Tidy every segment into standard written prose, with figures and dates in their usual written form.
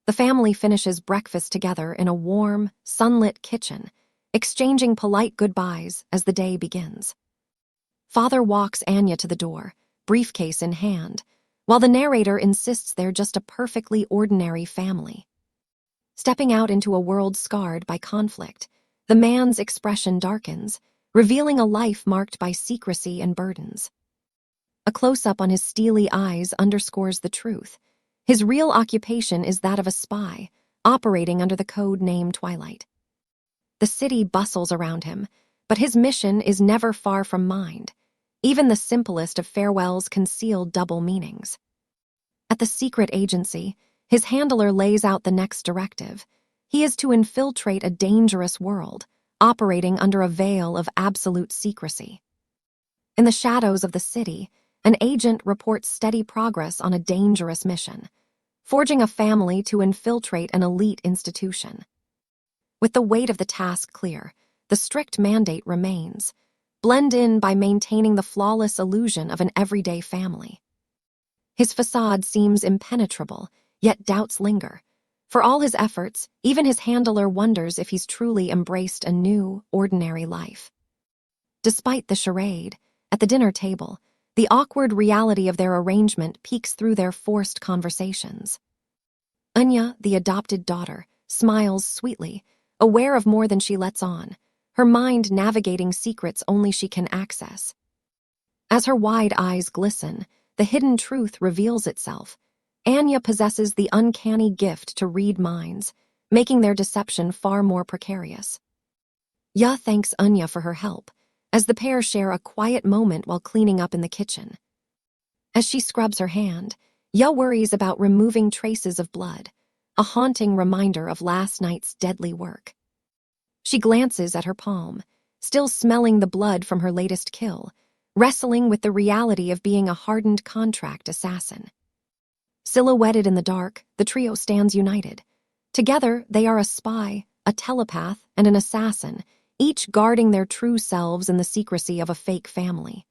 The family finishes breakfast together in a warm, sunlit kitchen, exchanging polite goodbyes as the day begins. Father walks Anya to the door, briefcase in hand, while the narrator insists they're just a perfectly ordinary family. Stepping out into a world scarred by conflict, the man's expression darkens, revealing a life marked by secrecy and burdens. A close-up on his steely eyes underscores the truth. His real occupation is that of a spy, operating under the code name Twilight. The city bustles around him, but his mission is never far from mind. Even the simplest of farewells conceal double meanings. At the secret agency, his handler lays out the next directive. He is to infiltrate a dangerous world, operating under a veil of absolute secrecy. In the shadows of the city, an agent reports steady progress on a dangerous mission, forging a family to infiltrate an elite institution. With the weight of the task clear, the strict mandate remains: blend in by maintaining the flawless illusion of an everyday family. His facade seems impenetrable, yet doubts linger. For all his efforts, even his handler wonders if he's truly embraced a new, ordinary life. Despite the charade, at the dinner table, the awkward reality of their arrangement peeks through their forced conversations. Anya, the adopted daughter, smiles sweetly, aware of more than she lets on, her mind navigating secrets only she can access. As her wide eyes glisten, the hidden truth reveals itself. Anya possesses the uncanny gift to read minds, making their deception far more precarious. Ya thanks Anya for her help, as the pair share a quiet moment while cleaning up in the kitchen. As she scrubs her hand, Ya worries about removing traces of blood, a haunting reminder of last night's deadly work. She glances at her palm, still smelling the blood from her latest kill, wrestling with the reality of being a hardened contract assassin. Silhouetted in the dark, the trio stands united. Together, they are a spy, a telepath, and an assassin, each guarding their true selves in the secrecy of a fake family.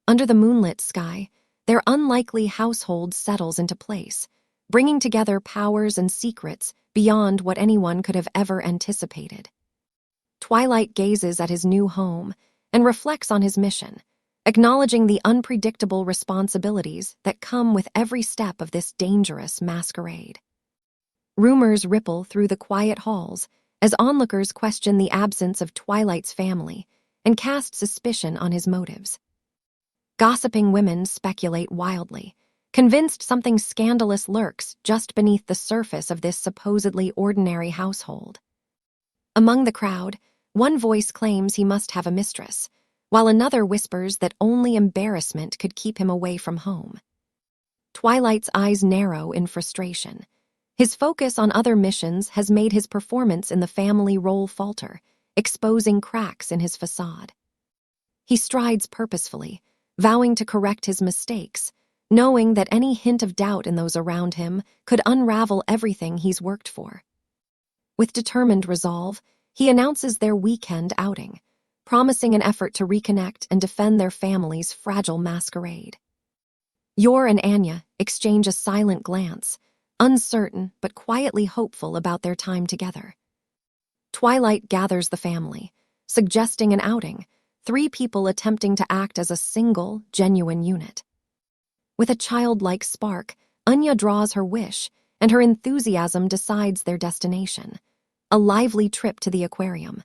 Under the moonlit sky, their unlikely household settles into place, bringing together powers and secrets beyond what anyone could have ever anticipated. Twilight gazes at his new home and reflects on his mission, acknowledging the unpredictable responsibilities that come with every step of this dangerous masquerade. Rumors ripple through the quiet halls as onlookers question the absence of Twilight's family and cast suspicion on his motives. Gossiping women speculate wildly, convinced something scandalous lurks just beneath the surface of this supposedly ordinary household. Among the crowd, one voice claims he must have a mistress, while another whispers that only embarrassment could keep him away from home. Twilight's eyes narrow in frustration. His focus on other missions has made his performance in the family role falter, exposing cracks in his facade. He strides purposefully, vowing to correct his mistakes, knowing that any hint of doubt in those around him could unravel everything he's worked for. With determined resolve, he announces their weekend outing, promising an effort to reconnect and defend their family's fragile masquerade. Yor and Anya exchange a silent glance, uncertain but quietly hopeful about their time together. Twilight gathers the family, suggesting an outing, 3 people attempting to act as a single, genuine unit. With a childlike spark, Anya draws her wish, and her enthusiasm decides their destination: a lively trip to the aquarium.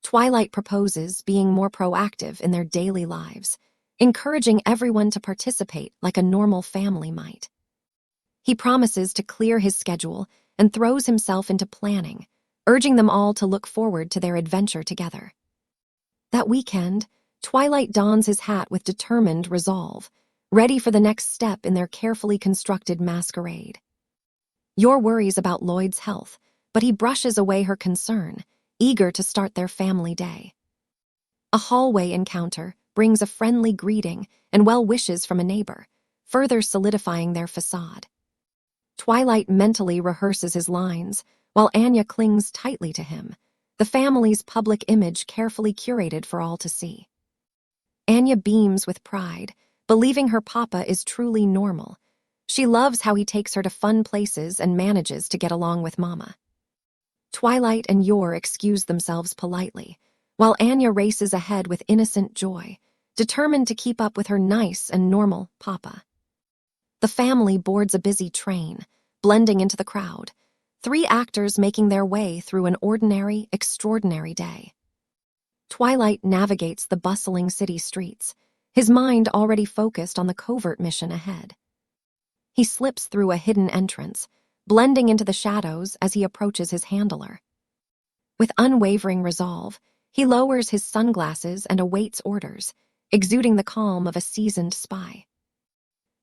Twilight proposes being more proactive in their daily lives, encouraging everyone to participate like a normal family might. He promises to clear his schedule and throws himself into planning, urging them all to look forward to their adventure together. That weekend, Twilight dons his hat with determined resolve, ready for the next step in their carefully constructed masquerade. Yor worries about Lloyd's health, but he brushes away her concern, eager to start their family day. A hallway encounter brings a friendly greeting and well wishes from a neighbor, further solidifying their facade. Twilight mentally rehearses his lines, while Anya clings tightly to him, the family's public image carefully curated for all to see. Anya beams with pride, believing her papa is truly normal, She loves how he takes her to fun places and manages to get along with Mama. Twilight and Yor excuse themselves politely, while Anya races ahead with innocent joy, determined to keep up with her nice and normal papa. The family boards a busy train, blending into the crowd, 3 actors making their way through an ordinary, extraordinary day. Twilight navigates the bustling city streets, his mind already focused on the covert mission ahead. He slips through a hidden entrance, blending into the shadows as he approaches his handler. With unwavering resolve, he lowers his sunglasses and awaits orders, exuding the calm of a seasoned spy.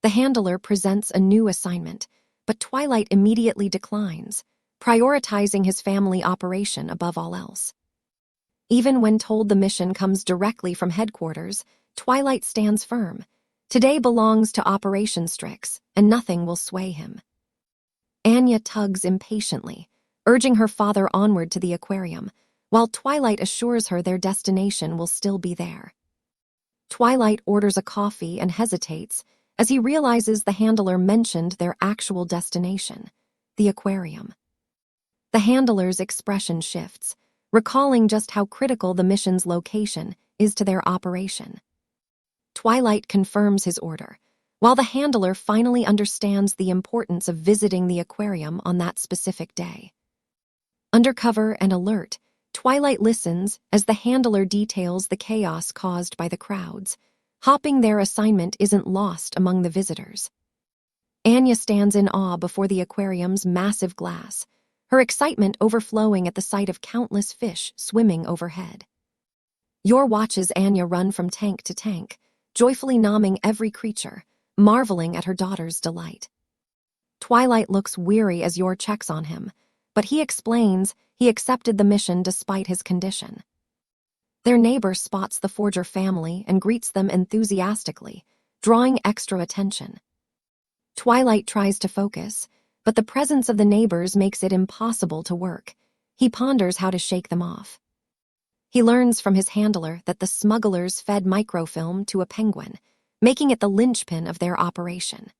The handler presents a new assignment, but Twilight immediately declines, prioritizing his family operation above all else. Even when told the mission comes directly from headquarters, Twilight stands firm. Today belongs to Operation Strix, and nothing will sway him. Anya tugs impatiently, urging her father onward to the aquarium, while Twilight assures her their destination will still be there. Twilight orders a coffee and hesitates as he realizes the handler mentioned their actual destination, the aquarium. The handler's expression shifts, recalling just how critical the mission's location is to their operation. Twilight confirms his order, while the handler finally understands the importance of visiting the aquarium on that specific day. Undercover and alert, Twilight listens as the handler details the chaos caused by the crowds. Hopping their assignment isn't lost among the visitors. Anya stands in awe before the aquarium's massive glass, her excitement overflowing at the sight of countless fish swimming overhead. Yor watches Anya run from tank to tank, joyfully nomming every creature, marveling at her daughter's delight. Twilight looks weary as Yor checks on him, but he explains he accepted the mission despite his condition. Their neighbor spots the Forger family and greets them enthusiastically, drawing extra attention. Twilight tries to focus, but the presence of the neighbors makes it impossible to work. He ponders how to shake them off. He learns from his handler that the smugglers fed microfilm to a penguin, making it the linchpin of their operation.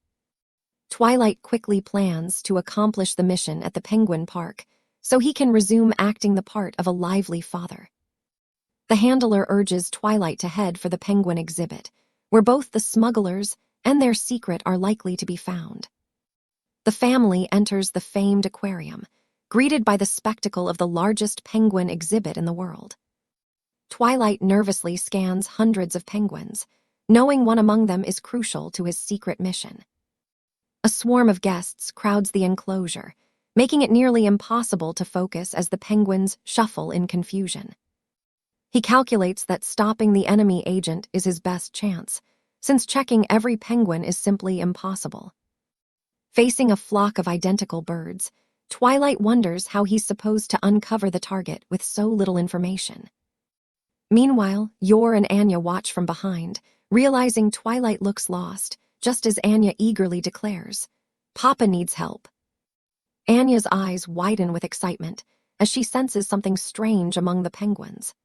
Twilight quickly plans to accomplish the mission at the penguin park so he can resume acting the part of a lively father. The handler urges Twilight to head for the penguin exhibit, where both the smugglers and their secret are likely to be found. The family enters the famed aquarium, greeted by the spectacle of the largest penguin exhibit in the world. Twilight nervously scans hundreds of penguins, knowing one among them is crucial to his secret mission. A swarm of guests crowds the enclosure, making it nearly impossible to focus as the penguins shuffle in confusion. He calculates that stopping the enemy agent is his best chance, since checking every penguin is simply impossible. Facing a flock of identical birds, Twilight wonders how he's supposed to uncover the target with so little information. Meanwhile, Yor and Anya watch from behind, realizing Twilight looks lost, just as Anya eagerly declares, "Papa needs help." Anya's eyes widen with excitement as she senses something strange among the penguins.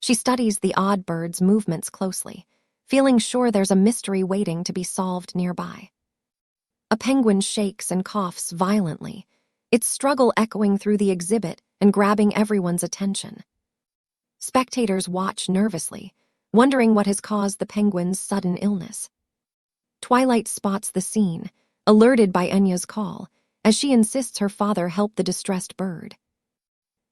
She studies the odd bird's movements closely, feeling sure there's a mystery waiting to be solved nearby. A penguin shakes and coughs violently, its struggle echoing through the exhibit and grabbing everyone's attention. Spectators watch nervously, wondering what has caused the penguin's sudden illness. Twilight spots the scene, alerted by Anya's call, as she insists her father help the distressed bird.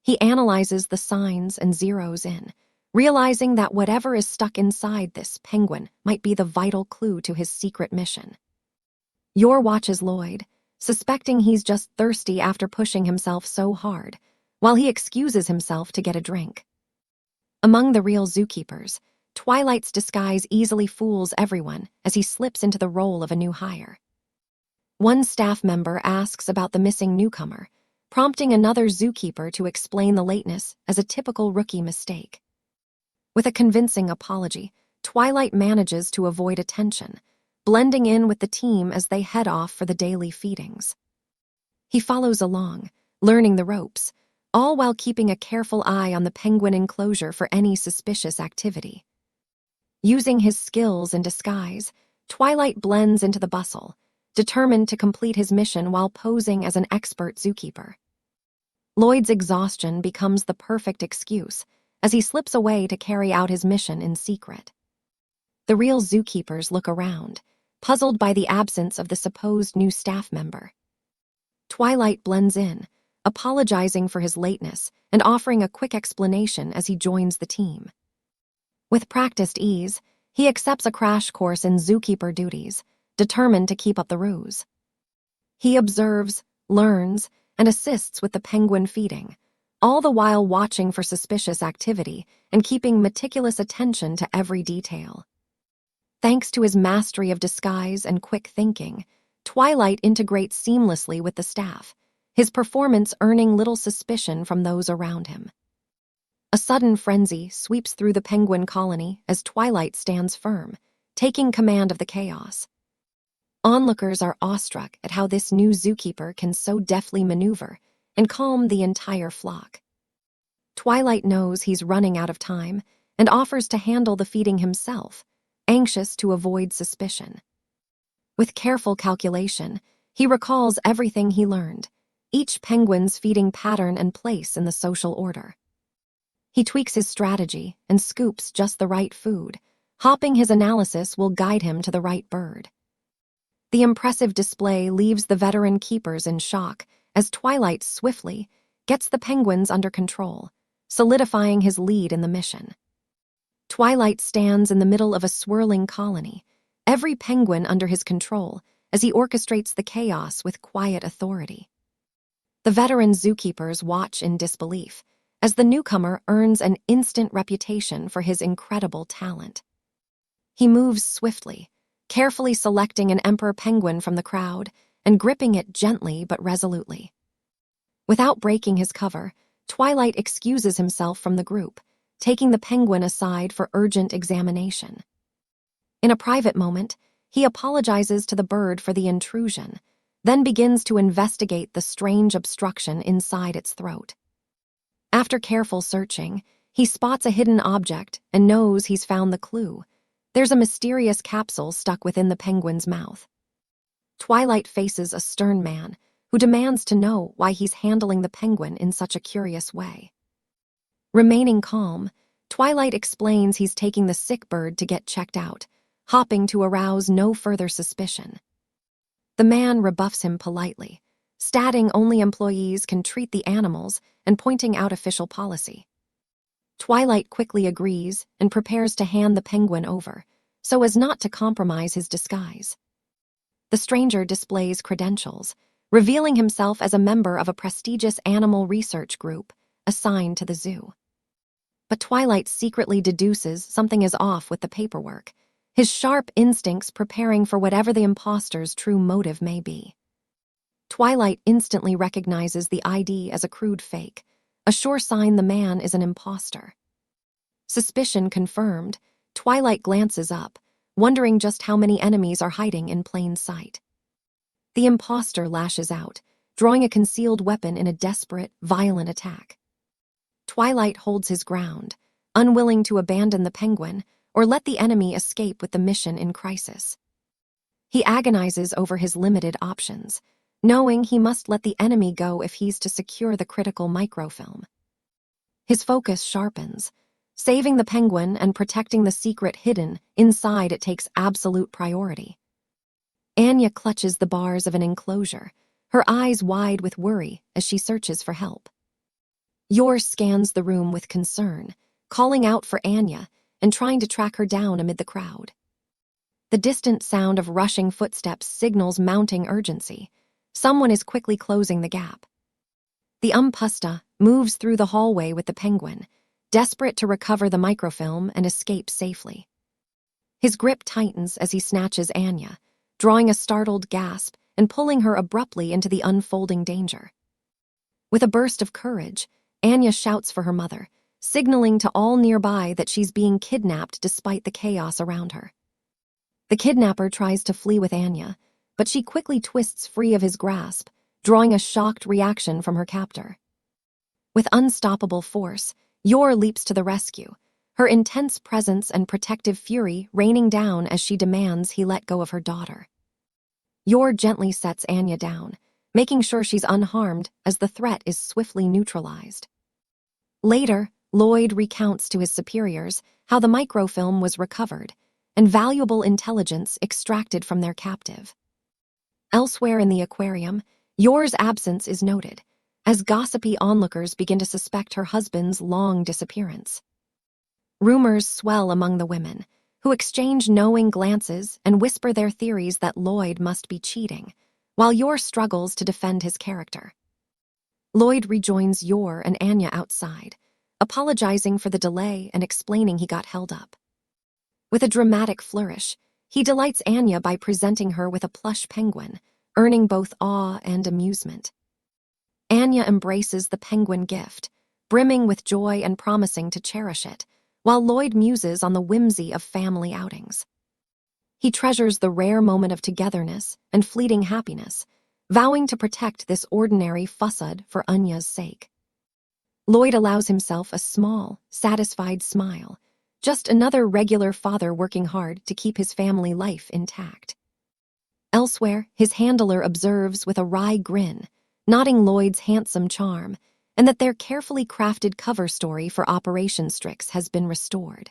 He analyzes the signs and zeroes in, realizing that whatever is stuck inside this penguin might be the vital clue to his secret mission. Yor watches Lloyd, suspecting he's just thirsty after pushing himself so hard, while he excuses himself to get a drink. Among the real zookeepers, Twilight's disguise easily fools everyone as he slips into the role of a new hire. One staff member asks about the missing newcomer, prompting another zookeeper to explain the lateness as a typical rookie mistake. With a convincing apology, Twilight manages to avoid attention, blending in with the team as they head off for the daily feedings. He follows along, learning the ropes, all while keeping a careful eye on the penguin enclosure for any suspicious activity. Using his skills in disguise, Twilight blends into the bustle, determined to complete his mission while posing as an expert zookeeper. Lloyd's exhaustion becomes the perfect excuse as he slips away to carry out his mission in secret. The real zookeepers look around, puzzled by the absence of the supposed new staff member. Twilight blends in, apologizing for his lateness and offering a quick explanation as he joins the team. With practiced ease, he accepts a crash course in zookeeper duties, determined to keep up the ruse. He observes, learns, and assists with the penguin feeding, all the while watching for suspicious activity and keeping meticulous attention to every detail. Thanks to his mastery of disguise and quick thinking, Twilight integrates seamlessly with the staff, his performance earning little suspicion from those around him. A sudden frenzy sweeps through the penguin colony as Twilight stands firm, taking command of the chaos. Onlookers are awestruck at how this new zookeeper can so deftly maneuver and calm the entire flock. Twilight knows he's running out of time and offers to handle the feeding himself, anxious to avoid suspicion. With careful calculation, he recalls everything he learned, each penguin's feeding pattern and place in the social order. He tweaks his strategy and scoops just the right food, hoping his analysis will guide him to the right bird. The impressive display leaves the veteran keepers in shock as Twilight swiftly gets the penguins under control, solidifying his lead in the mission. Twilight stands in the middle of a swirling colony, every penguin under his control as he orchestrates the chaos with quiet authority. The veteran zookeepers watch in disbelief as the newcomer earns an instant reputation for his incredible talent. He moves swiftly, carefully selecting an emperor penguin from the crowd and gripping it gently but resolutely. Without breaking his cover, Twilight excuses himself from the group, taking the penguin aside for urgent examination. In a private moment, he apologizes to the bird for the intrusion, then begins to investigate the strange obstruction inside its throat. After careful searching, he spots a hidden object and knows he's found the clue. There's a mysterious capsule stuck within the penguin's mouth. Twilight faces a stern man who demands to know why he's handling the penguin in such a curious way. Remaining calm, Twilight explains he's taking the sick bird to get checked out, hopping to arouse no further suspicion. The man rebuffs him politely, stating only employees can treat the animals and pointing out official policy. Twilight quickly agrees and prepares to hand the penguin over, so as not to compromise his disguise. The stranger displays credentials, revealing himself as a member of a prestigious animal research group assigned to the zoo. But Twilight secretly deduces something is off with the paperwork, his sharp instincts preparing for whatever the imposter's true motive may be. Twilight instantly recognizes the ID as a crude fake, a sure sign the man is an imposter. Suspicion confirmed, Twilight glances up, wondering just how many enemies are hiding in plain sight. The imposter lashes out, drawing a concealed weapon in a desperate, violent attack. Twilight holds his ground, unwilling to abandon the penguin or let the enemy escape with the mission in crisis. He agonizes over his limited options, knowing he must let the enemy go if he's to secure the critical microfilm. His focus sharpens. Saving the penguin and protecting the secret hidden inside it takes absolute priority. Anya clutches the bars of an enclosure, her eyes wide with worry as she searches for help. Yor scans the room with concern, calling out for Anya and trying to track her down amid the crowd. The distant sound of rushing footsteps signals mounting urgency. Someone is quickly closing the gap. The Umpusta moves through the hallway with the penguin, desperate to recover the microfilm and escape safely. His grip tightens as he snatches Anya, drawing a startled gasp and pulling her abruptly into the unfolding danger. With a burst of courage, Anya shouts for her mother, signaling to all nearby that she's being kidnapped despite the chaos around her. The kidnapper tries to flee with Anya, but she quickly twists free of his grasp, drawing a shocked reaction from her captor. With unstoppable force, Yor leaps to the rescue, her intense presence and protective fury raining down as she demands he let go of her daughter. Yor gently sets Anya down, making sure she's unharmed as the threat is swiftly neutralized. Later, Lloyd recounts to his superiors how the microfilm was recovered and valuable intelligence extracted from their captive. Elsewhere in the aquarium, Yor's absence is noted, as gossipy onlookers begin to suspect her husband's long disappearance. Rumors swell among the women, who exchange knowing glances and whisper their theories that Lloyd must be cheating, while Yor struggles to defend his character. Lloyd rejoins Yor and Anya outside, apologizing for the delay and explaining he got held up. With a dramatic flourish, he delights Anya by presenting her with a plush penguin, earning both awe and amusement. Anya embraces the penguin gift, brimming with joy and promising to cherish it, while Lloyd muses on the whimsy of family outings. He treasures the rare moment of togetherness and fleeting happiness, vowing to protect this ordinary fussud for Anya's sake. Lloyd allows himself a small, satisfied smile, just another regular father working hard to keep his family life intact. Elsewhere, his handler observes with a wry grin, nodding Lloyd's handsome charm, and that their carefully crafted cover story for Operation Strix has been restored.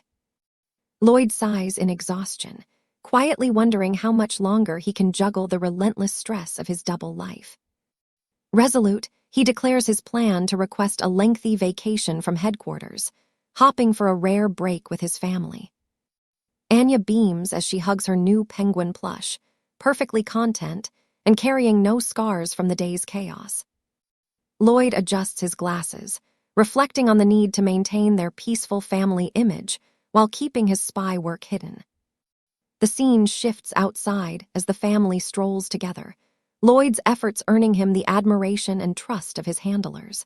Lloyd sighs in exhaustion, quietly wondering how much longer he can juggle the relentless stress of his double life. Resolute, he declares his plan to request a lengthy vacation from headquarters, hopping for a rare break with his family. Anya beams as she hugs her new penguin plush, perfectly content and carrying no scars from the day's chaos. Lloyd adjusts his glasses, reflecting on the need to maintain their peaceful family image while keeping his spy work hidden. The scene shifts outside as the family strolls together, Lloyd's efforts earning him the admiration and trust of his handlers.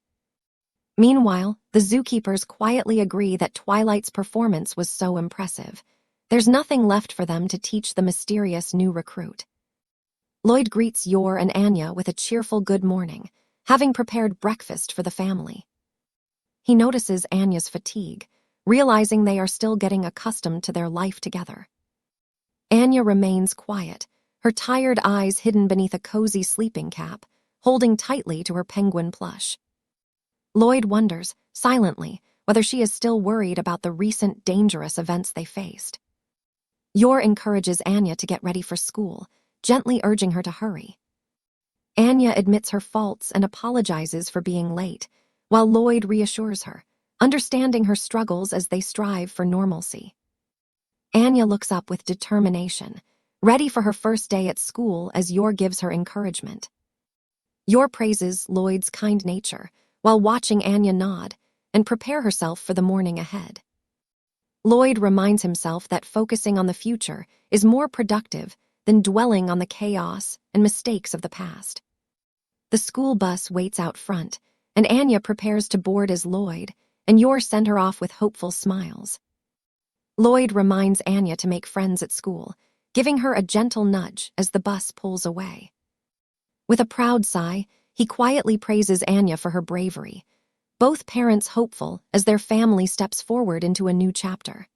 Meanwhile, the zookeepers quietly agree that Twilight's performance was so impressive, there's nothing left for them to teach the mysterious new recruit. Lloyd greets Yor and Anya with a cheerful good morning, having prepared breakfast for the family. He notices Anya's fatigue, realizing they are still getting accustomed to their life together. Anya remains quiet, her tired eyes hidden beneath a cozy sleeping cap, holding tightly to her penguin plush. Lloyd wonders, silently, whether she is still worried about the recent dangerous events they faced. Yor encourages Anya to get ready for school, gently urging her to hurry. Anya admits her faults and apologizes for being late, while Lloyd reassures her, understanding her struggles as they strive for normalcy. Anya looks up with determination, ready for her first day at school as Yor gives her encouragement. Yor praises Lloyd's kind nature, while watching Anya nod and prepare herself for the morning ahead. Lloyd reminds himself that focusing on the future is more productive than dwelling on the chaos and mistakes of the past. The school bus waits out front, and Anya prepares to board as Lloyd, and Yor send her off with hopeful smiles. Lloyd reminds Anya to make friends at school, giving her a gentle nudge as the bus pulls away. With a proud sigh, he quietly praises Anya for her bravery, both parents hopeful as their family steps forward into a new chapter.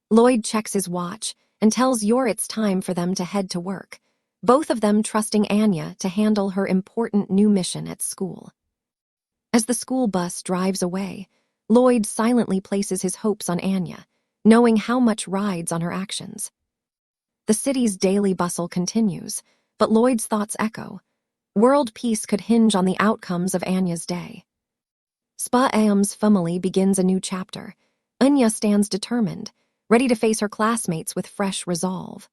Lloyd checks his watch and tells Yor it's time for them to head to work, both of them trusting Anya to handle her important new mission at school. As the school bus drives away, Lloyd silently places his hopes on Anya, knowing how much rides on her actions. The city's daily bustle continues, but Lloyd's thoughts echo. World peace could hinge on the outcomes of Anya's day. Spa Aum's family begins a new chapter. Anya stands determined, ready to face her classmates with fresh resolve.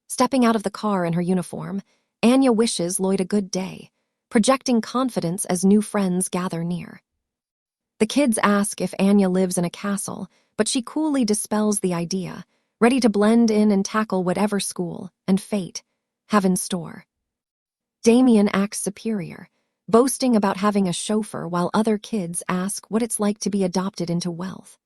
Stepping out of the car in her uniform, Anya wishes Lloyd a good day, projecting confidence as new friends gather near. The kids ask if Anya lives in a castle, but she coolly dispels the idea, ready to blend in and tackle whatever school and fate have in store. Damien acts superior, boasting about having a chauffeur while other kids ask what it's like to be adopted into wealth.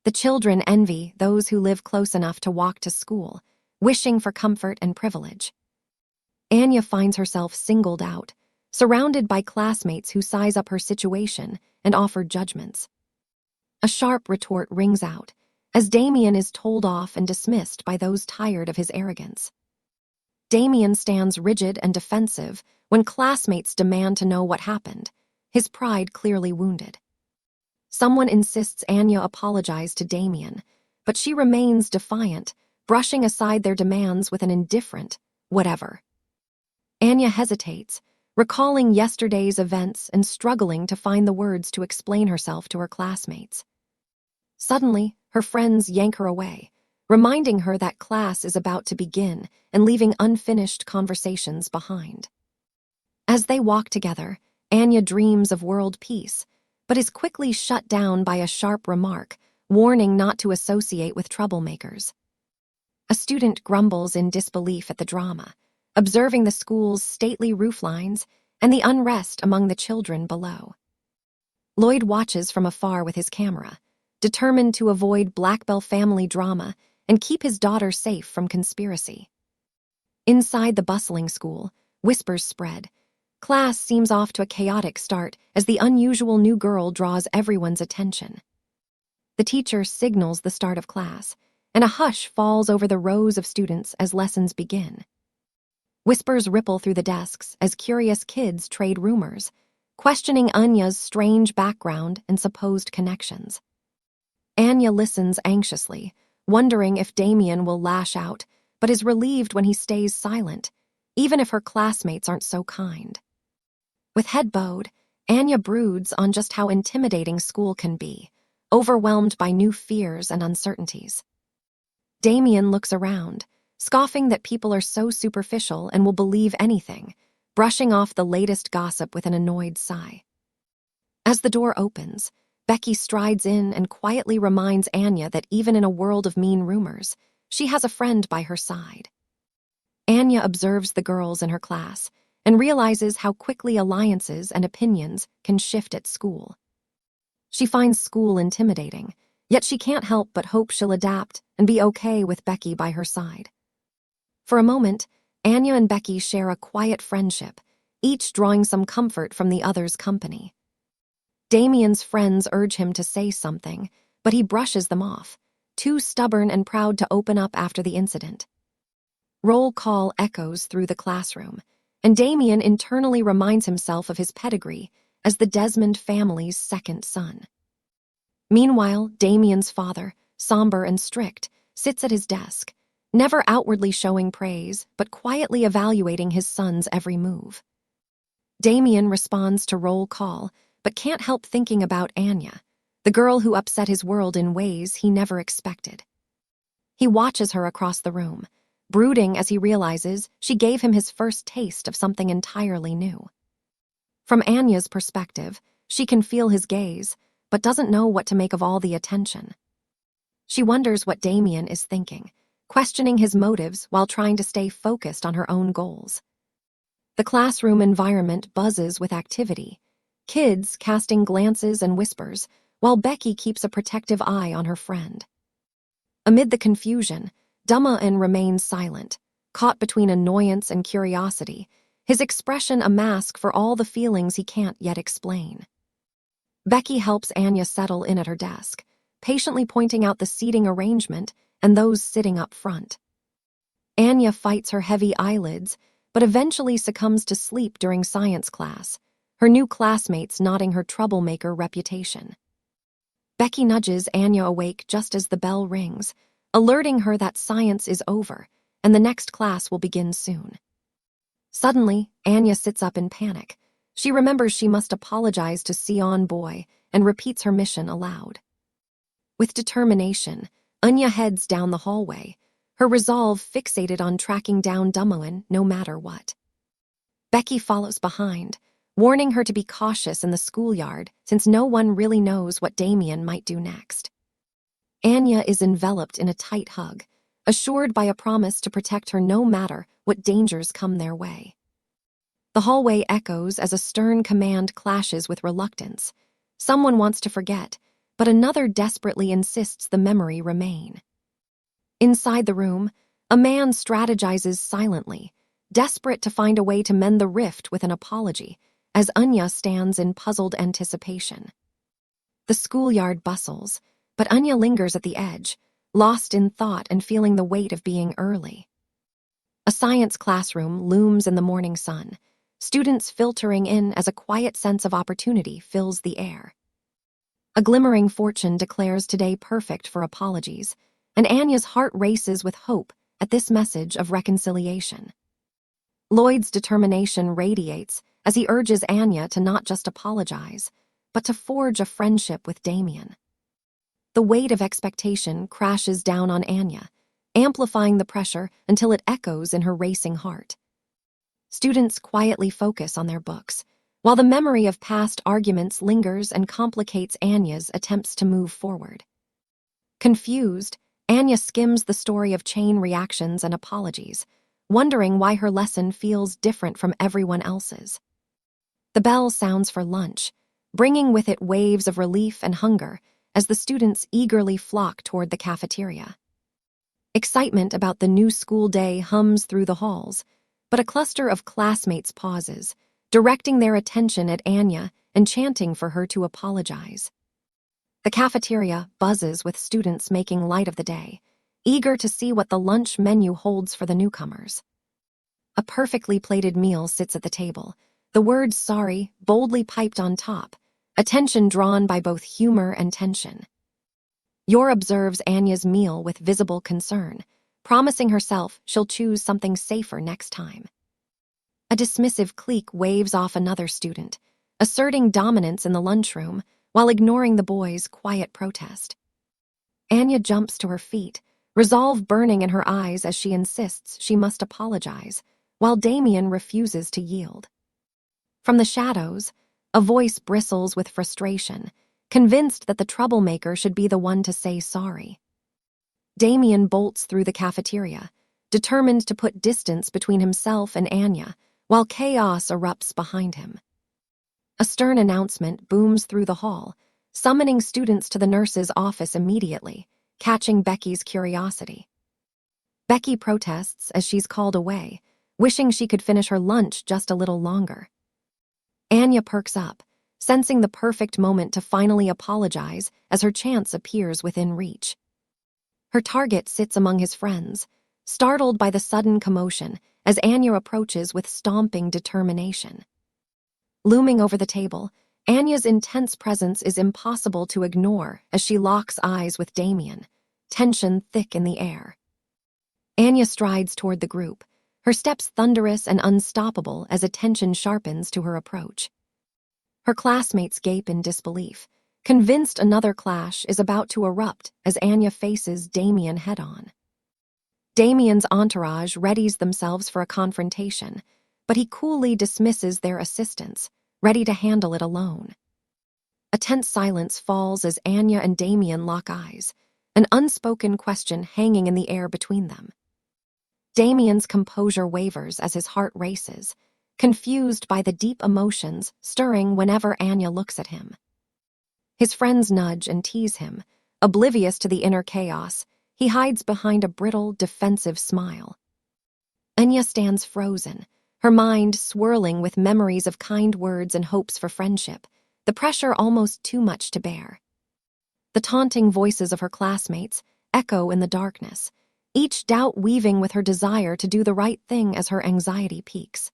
The children envy those who live close enough to walk to school, wishing for comfort and privilege. Anya finds herself singled out, surrounded by classmates who size up her situation and offer judgments. A sharp retort rings out, as Damien is told off and dismissed by those tired of his arrogance. Damien stands rigid and defensive when classmates demand to know what happened, his pride clearly wounded. Someone insists Anya apologize to Damien, but she remains defiant, brushing aside their demands with an indifferent, whatever. Anya hesitates, recalling yesterday's events and struggling to find the words to explain herself to her classmates. Suddenly, her friends yank her away, reminding her that class is about to begin and leaving unfinished conversations behind. As they walk together, Anya dreams of world peace, but is quickly shut down by a sharp remark, warning not to associate with troublemakers. A student grumbles in disbelief at the drama, observing the school's stately rooflines and the unrest among the children below. Lloyd watches from afar with his camera, determined to avoid Blackbell family drama and keep his daughter safe from conspiracy. Inside the bustling school, whispers spread. Class seems off to a chaotic start as the unusual new girl draws everyone's attention. The teacher signals the start of class, and a hush falls over the rows of students as lessons begin. Whispers ripple through the desks as curious kids trade rumors, questioning Anya's strange background and supposed connections. Anya listens anxiously, wondering if Damien will lash out, but is relieved when he stays silent, even if her classmates aren't so kind. With head bowed, Anya broods on just how intimidating school can be, overwhelmed by new fears and uncertainties. Damien looks around, scoffing that people are so superficial and will believe anything, brushing off the latest gossip with an annoyed sigh. As the door opens, Becky strides in and quietly reminds Anya that even in a world of mean rumors, she has a friend by her side. Anya observes the girls in her class and realizes how quickly alliances and opinions can shift at school. She finds school intimidating, yet she can't help but hope she'll adapt and be okay with Becky by her side. For a moment, Anya and Becky share a quiet friendship, each drawing some comfort from the other's company. Damien's friends urge him to say something, but he brushes them off, too stubborn and proud to open up after the incident. Roll call echoes through the classroom, and Damien internally reminds himself of his pedigree as the Desmond family's second son. Meanwhile, Damien's father, somber and strict, sits at his desk, never outwardly showing praise, but quietly evaluating his son's every move. Damien responds to roll call, but can't help thinking about Anya, the girl who upset his world in ways he never expected. He watches her across the room, brooding as he realizes she gave him his first taste of something entirely new. From Anya's perspective, she can feel his gaze, but doesn't know what to make of all the attention. She wonders what Damien is thinking, questioning his motives while trying to stay focused on her own goals. The classroom environment buzzes with activity, kids casting glances and whispers, while Becky keeps a protective eye on her friend. Amid the confusion, Damien remains silent, caught between annoyance and curiosity, his expression a mask for all the feelings he can't yet explain. Becky helps Anya settle in at her desk, patiently pointing out the seating arrangement and those sitting up front. Anya fights her heavy eyelids, but eventually succumbs to sleep during science class, her new classmates nodding her troublemaker reputation. Becky nudges Anya awake just as the bell rings, alerting her that science is over and the next class will begin soon. Suddenly, Anya sits up in panic. She remembers she must apologize to Sion Boy and repeats her mission aloud. With determination, Anya heads down the hallway, her resolve fixated on tracking down Damien no matter what. Becky follows behind, warning her to be cautious in the schoolyard since no one really knows what Damien might do next. Anya is enveloped in a tight hug, assured by a promise to protect her no matter what dangers come their way. The hallway echoes as a stern command clashes with reluctance. Someone wants to forget, but another desperately insists the memory remain. Inside the room, a man strategizes silently, desperate to find a way to mend the rift with an apology, as Anya stands in puzzled anticipation. The schoolyard bustles, but Anya lingers at the edge, lost in thought and feeling the weight of being early. A science classroom looms in the morning sun, students filtering in as a quiet sense of opportunity fills the air. A glimmering fortune declares today perfect for apologies, and Anya's heart races with hope at this message of reconciliation. Lloyd's determination radiates as he urges Anya to not just apologize, but to forge a friendship with Damien. The weight of expectation crashes down on Anya, amplifying the pressure until it echoes in her racing heart. Students quietly focus on their books, while the memory of past arguments lingers and complicates Anya's attempts to move forward. Confused, Anya skims the story of chain reactions and apologies, wondering why her lesson feels different from everyone else's. The bell sounds for lunch, bringing with it waves of relief and hunger as the students eagerly flock toward the cafeteria. Excitement about the new school day hums through the halls, but a cluster of classmates pauses, directing their attention at Anya and chanting for her to apologize. The cafeteria buzzes with students making light of the day, eager to see what the lunch menu holds for the newcomers. A perfectly plated meal sits at the table, the word sorry boldly piped on top, attention drawn by both humor and tension. Yor observes Anya's meal with visible concern, promising herself she'll choose something safer next time. A dismissive clique waves off another student, asserting dominance in the lunchroom while ignoring the boys' quiet protest. Anya jumps to her feet, resolve burning in her eyes as she insists she must apologize, while Damien refuses to yield. From the shadows, a voice bristles with frustration, convinced that the troublemaker should be the one to say sorry. Damien bolts through the cafeteria, determined to put distance between himself and Anya, while chaos erupts behind him. A stern announcement booms through the hall, summoning students to the nurse's office immediately, catching Becky's curiosity. Becky protests as she's called away, wishing she could finish her lunch just a little longer. Anya perks up, sensing the perfect moment to finally apologize as her chance appears within reach. Her target sits among his friends, startled by the sudden commotion as Anya approaches with stomping determination. Looming over the table, Anya's intense presence is impossible to ignore as she locks eyes with Damien, tension thick in the air. Anya strides toward the group, her steps thunderous and unstoppable as attention sharpens to her approach. Her classmates gape in disbelief, convinced another clash is about to erupt as Anya faces Damien head-on. Damien's entourage readies themselves for a confrontation, but he coolly dismisses their assistance, ready to handle it alone. A tense silence falls as Anya and Damien lock eyes, an unspoken question hanging in the air between them. Damien's composure wavers as his heart races, confused by the deep emotions stirring whenever Anya looks at him. His friends nudge and tease him, oblivious to the inner chaos. He hides behind a brittle, defensive smile. Anya stands frozen, her mind swirling with memories of kind words and hopes for friendship, the pressure almost too much to bear. The taunting voices of her classmates echo in the darkness, each doubt weaving with her desire to do the right thing as her anxiety peaks.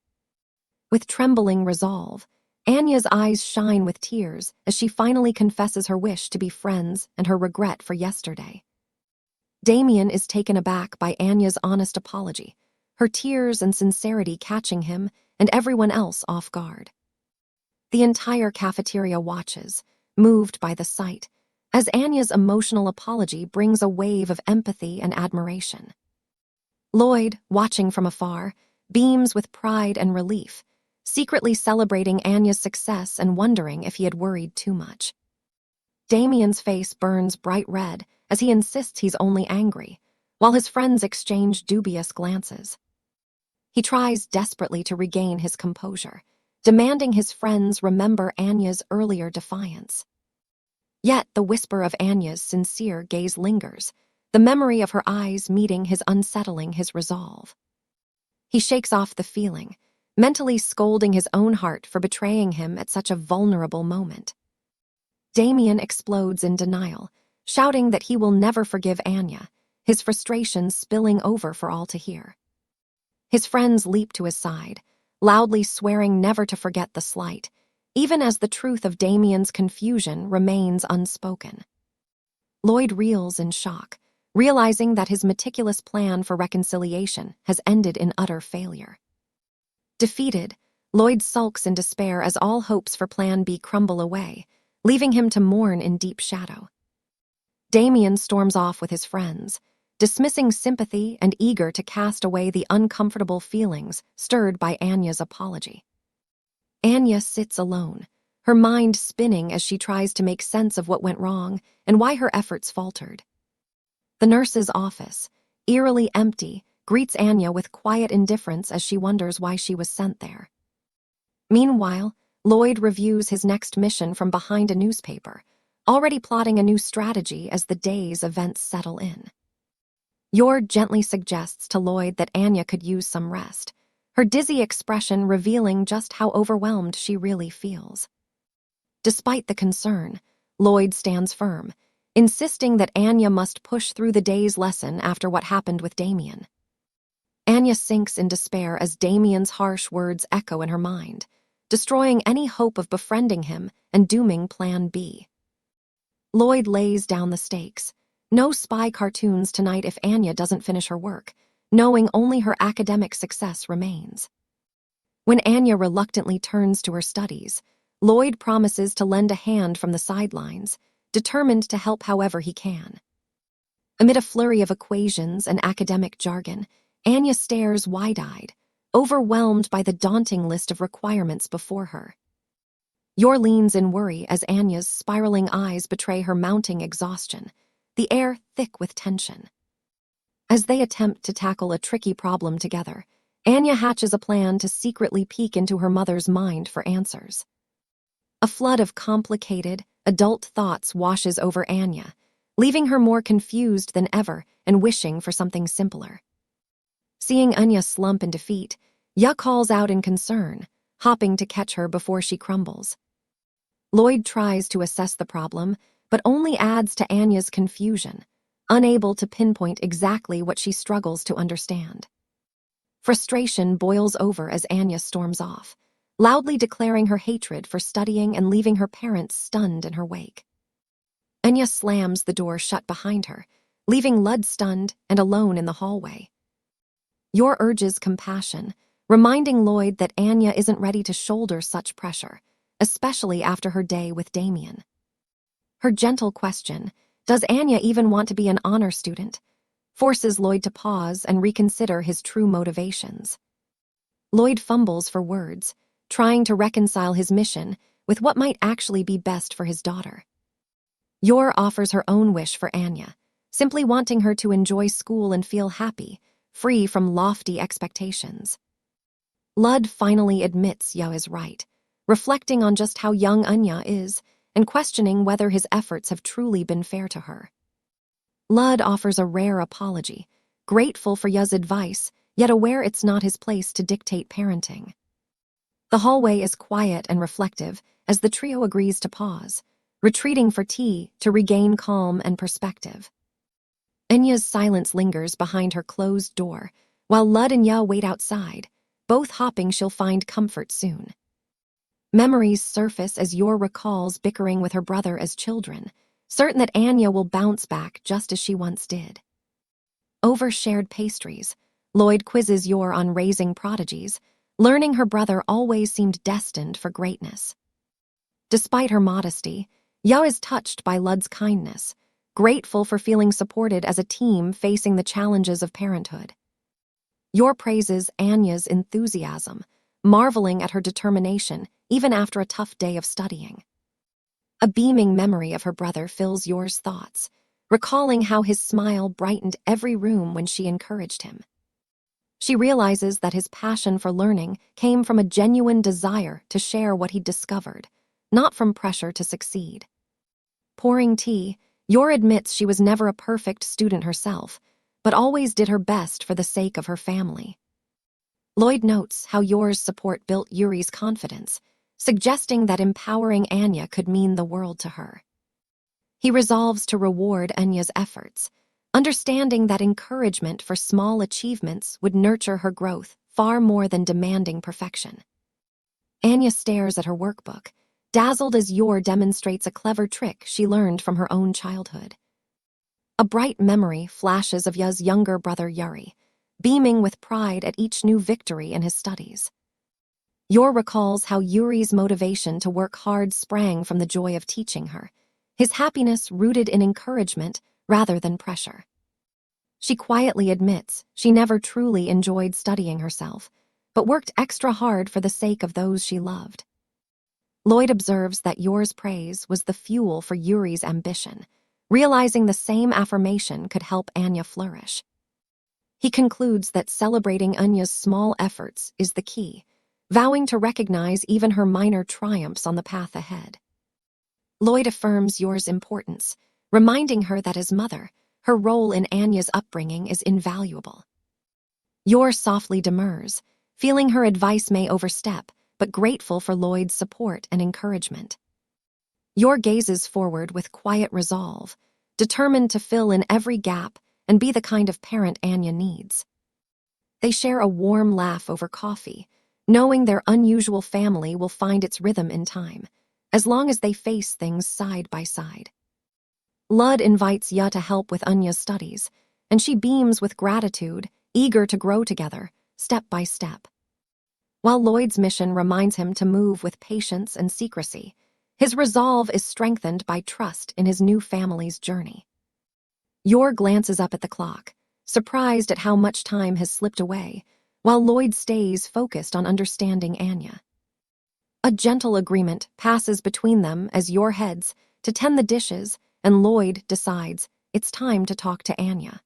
With trembling resolve, Anya's eyes shine with tears as she finally confesses her wish to be friends and her regret for yesterday. Damien is taken aback by Anya's honest apology, her tears and sincerity catching him and everyone else off guard. The entire cafeteria watches, moved by the sight, as Anya's emotional apology brings a wave of empathy and admiration. Lloyd, watching from afar, beams with pride and relief, secretly celebrating Anya's success and wondering if he had worried too much. Damien's face burns bright red as he insists he's only angry, while his friends exchange dubious glances. He tries desperately to regain his composure, demanding his friends remember Anya's earlier defiance. Yet the whisper of Anya's sincere gaze lingers, the memory of her eyes meeting his unsettling his resolve. He shakes off the feeling, mentally scolding his own heart for betraying him at such a vulnerable moment. Damien explodes in denial, shouting that he will never forgive Anya, his frustration spilling over for all to hear. His friends leap to his side, loudly swearing never to forget the slight, even as the truth of Damien's confusion remains unspoken. Lloyd reels in shock, realizing that his meticulous plan for reconciliation has ended in utter failure. Defeated, Lloyd sulks in despair as all hopes for Plan B crumble away, leaving him to mourn in deep shadow. Damien storms off with his friends, dismissing sympathy and eager to cast away the uncomfortable feelings stirred by Anya's apology. Anya sits alone, her mind spinning as she tries to make sense of what went wrong and why her efforts faltered. The nurse's office, eerily empty, greets Anya with quiet indifference as she wonders why she was sent there. Meanwhile, Lloyd reviews his next mission from behind a newspaper, already plotting a new strategy as the day's events settle in. Yor gently suggests to Lloyd that Anya could use some rest, her dizzy expression revealing just how overwhelmed she really feels. Despite the concern, Lloyd stands firm, insisting that Anya must push through the day's lesson after what happened with Damien. Anya sinks in despair as Damien's harsh words echo in her mind, destroying any hope of befriending him and dooming Plan B. Lloyd lays down the stakes. No spy cartoons tonight if Anya doesn't finish her work, knowing only her academic success remains. When Anya reluctantly turns to her studies, Lloyd promises to lend a hand from the sidelines, determined to help however he can. Amid a flurry of equations and academic jargon, Anya stares wide-eyed, overwhelmed by the daunting list of requirements before her. Yor leans in worry as Anya's spiraling eyes betray her mounting exhaustion, the air thick with tension. As they attempt to tackle a tricky problem together, Anya hatches a plan to secretly peek into her mother's mind for answers. A flood of complicated, adult thoughts washes over Anya, leaving her more confused than ever and wishing for something simpler. Seeing Anya slump in defeat, Ya calls out in concern, hopping to catch her before she crumbles. Lloyd tries to assess the problem, but only adds to Anya's confusion, unable to pinpoint exactly what she struggles to understand. Frustration boils over as Anya storms off, loudly declaring her hatred for studying and leaving her parents stunned in her wake. Anya slams the door shut behind her, leaving Lud stunned and alone in the hallway. Yor urges compassion, reminding Lloyd that Anya isn't ready to shoulder such pressure, especially after her day with Damien. Her gentle question, does Anya even want to be an honor student, forces Lloyd to pause and reconsider his true motivations. Lloyd fumbles for words, trying to reconcile his mission with what might actually be best for his daughter. Yor offers her own wish for Anya, simply wanting her to enjoy school and feel happy, free from lofty expectations. Lud finally admits Yo is right, reflecting on just how young Anya is and questioning whether his efforts have truly been fair to her. Lud offers a rare apology, grateful for Yo's advice, yet aware it's not his place to dictate parenting. The hallway is quiet and reflective as the trio agrees to pause, retreating for tea to regain calm and perspective. Anya's silence lingers behind her closed door, while Lud and Ya wait outside, both hoping she'll find comfort soon. Memories surface as Yor recalls bickering with her brother as children, certain that Anya will bounce back just as she once did. Over shared pastries, Lloyd quizzes Yor on raising prodigies, learning her brother always seemed destined for greatness. Despite her modesty, Yo is touched by Lud's kindness, grateful for feeling supported as a team facing the challenges of parenthood. Yor praises Anya's enthusiasm, marveling at her determination even after a tough day of studying. A beaming memory of her brother fills Yor's thoughts, recalling how his smile brightened every room when she encouraged him. She realizes that his passion for learning came from a genuine desire to share what he'd discovered, not from pressure to succeed. Pouring tea, Yor admits she was never a perfect student herself, but always did her best for the sake of her family. Lloyd notes how Yor's support built Yuri's confidence, suggesting that empowering Anya could mean the world to her. He resolves to reward Anya's efforts, understanding that encouragement for small achievements would nurture her growth far more than demanding perfection. Anya stares at her workbook, dazzled as Yor demonstrates a clever trick she learned from her own childhood. A bright memory flashes of Ya's younger brother Yuri, beaming with pride at each new victory in his studies. Yor recalls how Yuri's motivation to work hard sprang from the joy of teaching her, his happiness rooted in encouragement rather than pressure. She quietly admits she never truly enjoyed studying herself, but worked extra hard for the sake of those she loved. Lloyd observes that Yor's praise was the fuel for Yuri's ambition, realizing the same affirmation could help Anya flourish. He concludes that celebrating Anya's small efforts is the key, vowing to recognize even her minor triumphs on the path ahead. Lloyd affirms Yor's importance, reminding her that as mother, her role in Anya's upbringing is invaluable. Yor softly demurs, feeling her advice may overstep, but grateful for Lloyd's support and encouragement. Yor gazes forward with quiet resolve, determined to fill in every gap and be the kind of parent Anya needs. They share a warm laugh over coffee, knowing their unusual family will find its rhythm in time, as long as they face things side by side. Lud invites Ya to help with Anya's studies, and she beams with gratitude, eager to grow together, step by step. While Lloyd's mission reminds him to move with patience and secrecy, his resolve is strengthened by trust in his new family's journey. Yor glances up at the clock, surprised at how much time has slipped away, while Lloyd stays focused on understanding Anya. A gentle agreement passes between them as Yor heads to tend the dishes, and Lloyd decides it's time to talk to Anya.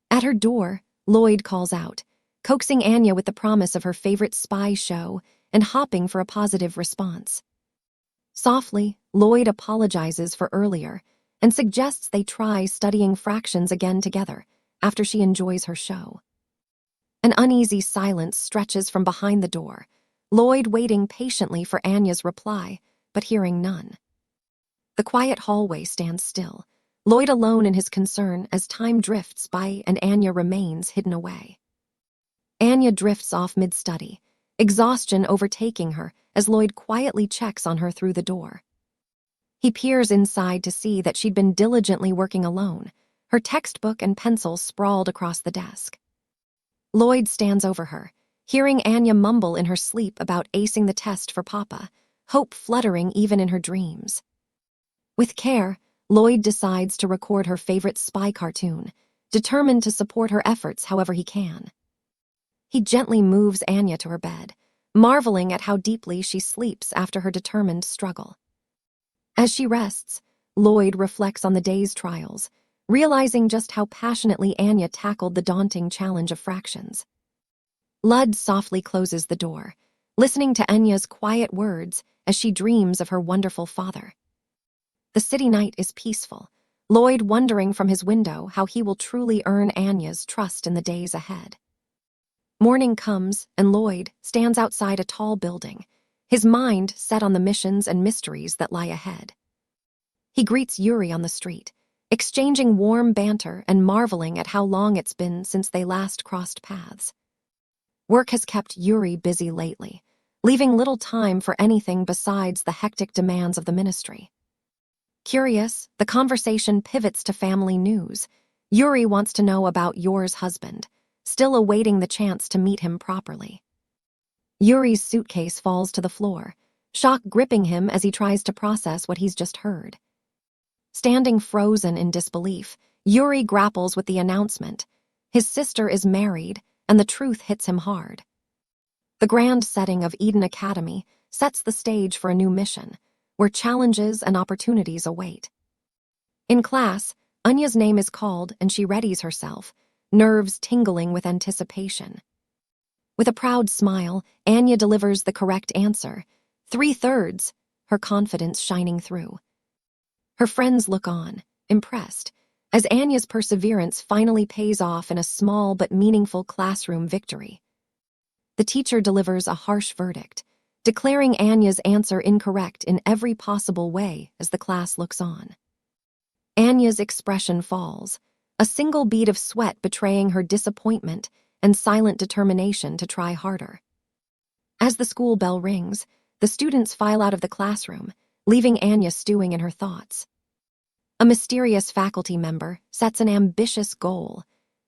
At her door, Lloyd calls out, coaxing Anya with the promise of her favorite spy show and hopping for a positive response. Softly, Lloyd apologizes for earlier and suggests they try studying fractions again together after she enjoys her show. An uneasy silence stretches from behind the door, Lloyd waiting patiently for Anya's reply, but hearing none. The quiet hallway stands still, Lloyd alone in his concern as time drifts by and Anya remains hidden away. Anya drifts off mid-study, exhaustion overtaking her as Lloyd quietly checks on her through the door. He peers inside to see that she'd been diligently working alone, her textbook and pencil sprawled across the desk. Lloyd stands over her, hearing Anya mumble in her sleep about acing the test for Papa, hope fluttering even in her dreams. With care, Lloyd decides to record her favorite spy cartoon, determined to support her efforts however he can. He gently moves Anya to her bed, marveling at how deeply she sleeps after her determined struggle. As she rests, Lloyd reflects on the day's trials, realizing just how passionately Anya tackled the daunting challenge of fractions. Lud softly closes the door, listening to Anya's quiet words as she dreams of her wonderful father. The city night is peaceful, Lloyd wondering from his window how he will truly earn Anya's trust in the days ahead. Morning comes, and Lloyd stands outside a tall building, his mind set on the missions and mysteries that lie ahead. He greets Yuri on the street, exchanging warm banter and marveling at how long it's been since they last crossed paths. Work has kept Yuri busy lately, leaving little time for anything besides the hectic demands of the ministry. Curious, the conversation pivots to family news. Yuri wants to know about Yor's husband, still awaiting the chance to meet him properly. Yuri's suitcase falls to the floor, shock gripping him as he tries to process what he's just heard. Standing frozen in disbelief, Yuri grapples with the announcement. His sister is married, and the truth hits him hard. The grand setting of Eden Academy sets the stage for a new mission, where challenges and opportunities await. In class, Anya's name is called and she readies herself, nerves tingling with anticipation. With a proud smile, Anya delivers the correct answer, 3/3, her confidence shining through. Her friends look on, impressed, as Anya's perseverance finally pays off in a small but meaningful classroom victory. The teacher delivers a harsh verdict, declaring Anya's answer incorrect in every possible way as the class looks on. Anya's expression falls, a single bead of sweat betraying her disappointment and silent determination to try harder. As the school bell rings, the students file out of the classroom, leaving Anya stewing in her thoughts. A mysterious faculty member sets an ambitious goal: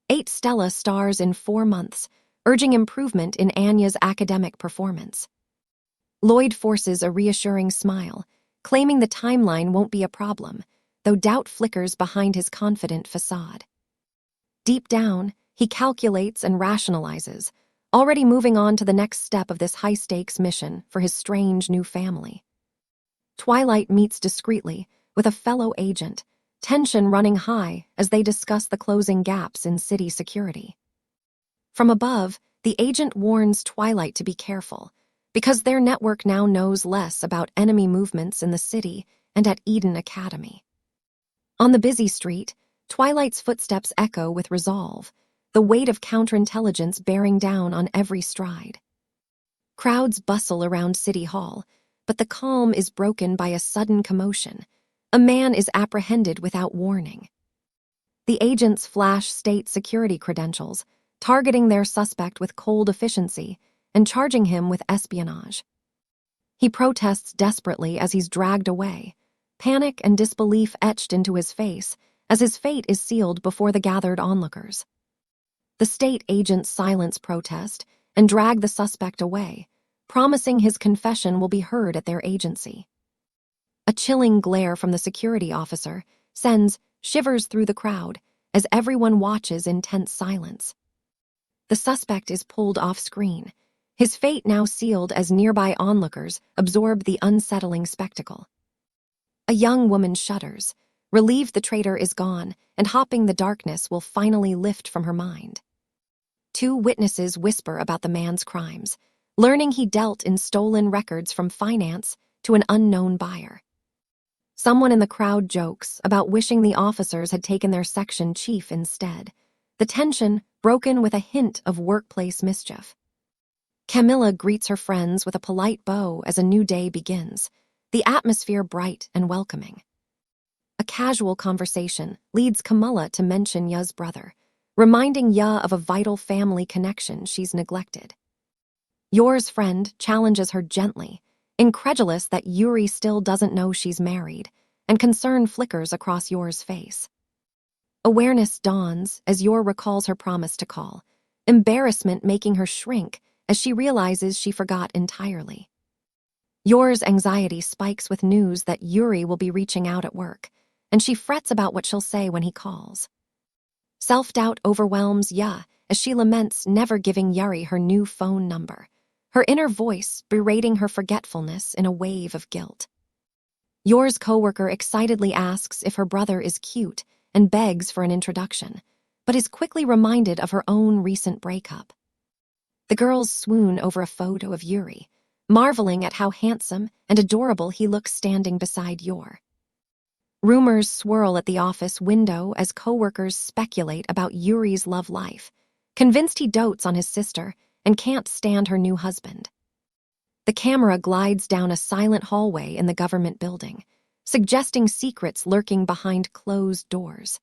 8 Stella stars in 4 months, urging improvement in Anya's academic performance. Lloyd forces a reassuring smile, claiming the timeline won't be a problem, though doubt flickers behind his confident facade. Deep down, he calculates and rationalizes, already moving on to the next step of this high-stakes mission for his strange new family. Twilight meets discreetly with a fellow agent, tension running high as they discuss the closing gaps in city security. From above, the agent warns Twilight to be careful, because their network now knows less about enemy movements in the city and at Eden Academy. On the busy street, Twilight's footsteps echo with resolve, the weight of counterintelligence bearing down on every stride. Crowds bustle around City Hall, but the calm is broken by a sudden commotion. A man is apprehended without warning. The agents flash state security credentials, targeting their suspect with cold efficiency and charging him with espionage. He protests desperately as he's dragged away, panic and disbelief etched into his face as his fate is sealed before the gathered onlookers. The state agents silence protest and drag the suspect away, promising his confession will be heard at their agency. A chilling glare from the security officer sends shivers through the crowd as everyone watches in tense silence. The suspect is pulled off screen, his fate now sealed as nearby onlookers absorb the unsettling spectacle. A young woman shudders, relieved the traitor is gone, and hopping the darkness will finally lift from her mind. 2 witnesses whisper about the man's crimes, learning he dealt in stolen records from finance to an unknown buyer. Someone in the crowd jokes about wishing the officers had taken their section chief instead, the tension broken with a hint of workplace mischief. Camilla greets her friends with a polite bow as a new day begins, the atmosphere bright and welcoming. A casual conversation leads Camilla to mention Ya's brother, reminding Ya of a vital family connection she's neglected. Yor's friend challenges her gently, incredulous that Yuri still doesn't know she's married, and concern flickers across Yor's face. Awareness dawns as Yor recalls her promise to call, embarrassment making her shrink as she realizes she forgot entirely. Yor's anxiety spikes with news that Yuri will be reaching out at work, and she frets about what she'll say when he calls. Self-doubt overwhelms Ya as she laments never giving Yuri her new phone number, her inner voice berating her forgetfulness in a wave of guilt. Yor's coworker excitedly asks if her brother is cute and begs for an introduction, but is quickly reminded of her own recent breakup. The girls swoon over a photo of Yuri, marveling at how handsome and adorable he looks standing beside Yor. Rumors swirl at the office window as coworkers speculate about Yuri's love life, convinced he dotes on his sister and can't stand her new husband. The camera glides down a silent hallway in the government building, suggesting secrets lurking behind closed doors.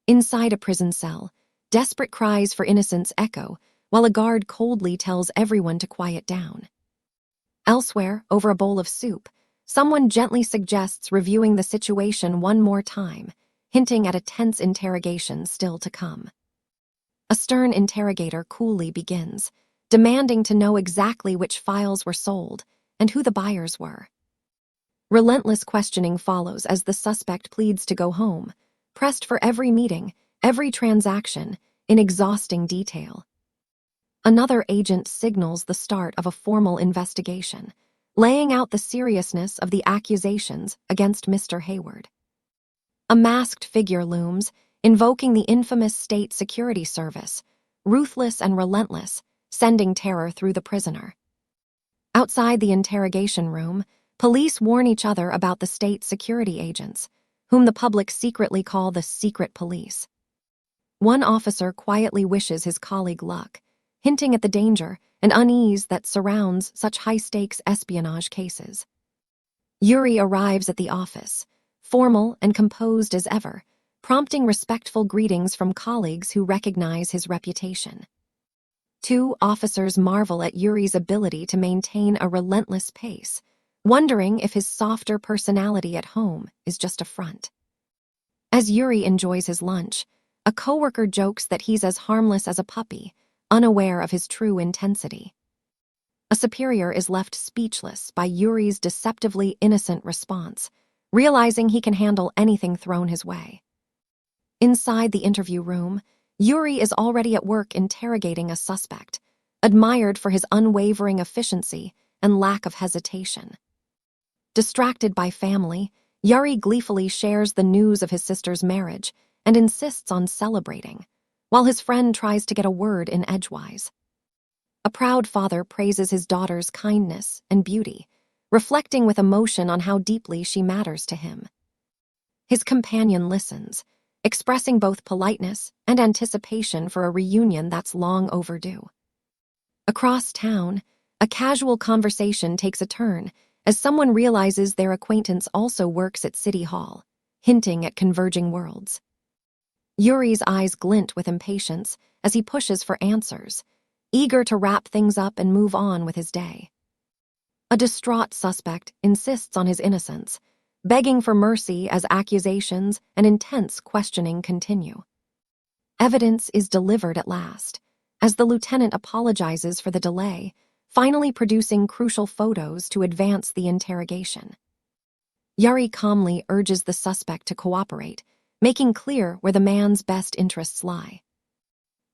Inside a prison cell, desperate cries for innocence echo, while a guard coldly tells everyone to quiet down. Elsewhere, over a bowl of soup, someone gently suggests reviewing the situation one more time, hinting at a tense interrogation still to come. A stern interrogator coolly begins, demanding to know exactly which files were sold and who the buyers were. Relentless questioning follows as the suspect pleads to go home, pressed for every meeting, every transaction, in exhausting detail. Another agent signals the start of a formal investigation, laying out the seriousness of the accusations against Mr. Hayward. A masked figure looms, invoking the infamous State Security Service, ruthless and relentless, sending terror through the prisoner. Outside the interrogation room, police warn each other about the state security agents, whom the public secretly call the secret police. One officer quietly wishes his colleague luck, hinting at the danger and unease that surrounds such high-stakes espionage cases. Yuri arrives at the office, formal and composed as ever, prompting respectful greetings from colleagues who recognize his reputation. Two officers marvel at Yuri's ability to maintain a relentless pace, wondering if his softer personality at home is just a front. As Yuri enjoys his lunch, a coworker jokes that he's as harmless as a puppy, unaware of his true intensity. A superior is left speechless by Yuri's deceptively innocent response, realizing he can handle anything thrown his way. Inside the interview room, Yuri is already at work interrogating a suspect, admired for his unwavering efficiency and lack of hesitation. Distracted by family, Yuri gleefully shares the news of his sister's marriage and insists on celebrating, while his friend tries to get a word in edgewise. A proud father praises his daughter's kindness and beauty, reflecting with emotion on how deeply she matters to him. His companion listens, expressing both politeness and anticipation for a reunion that's long overdue. Across town, a casual conversation takes a turn as someone realizes their acquaintance also works at City Hall, hinting at converging worlds. Yuri's eyes glint with impatience as he pushes for answers, eager to wrap things up and move on with his day. A distraught suspect insists on his innocence, begging for mercy as accusations and intense questioning continue. Evidence is delivered at last, as the lieutenant apologizes for the delay, finally producing crucial photos to advance the interrogation. Yuri calmly urges the suspect to cooperate, making clear where the man's best interests lie.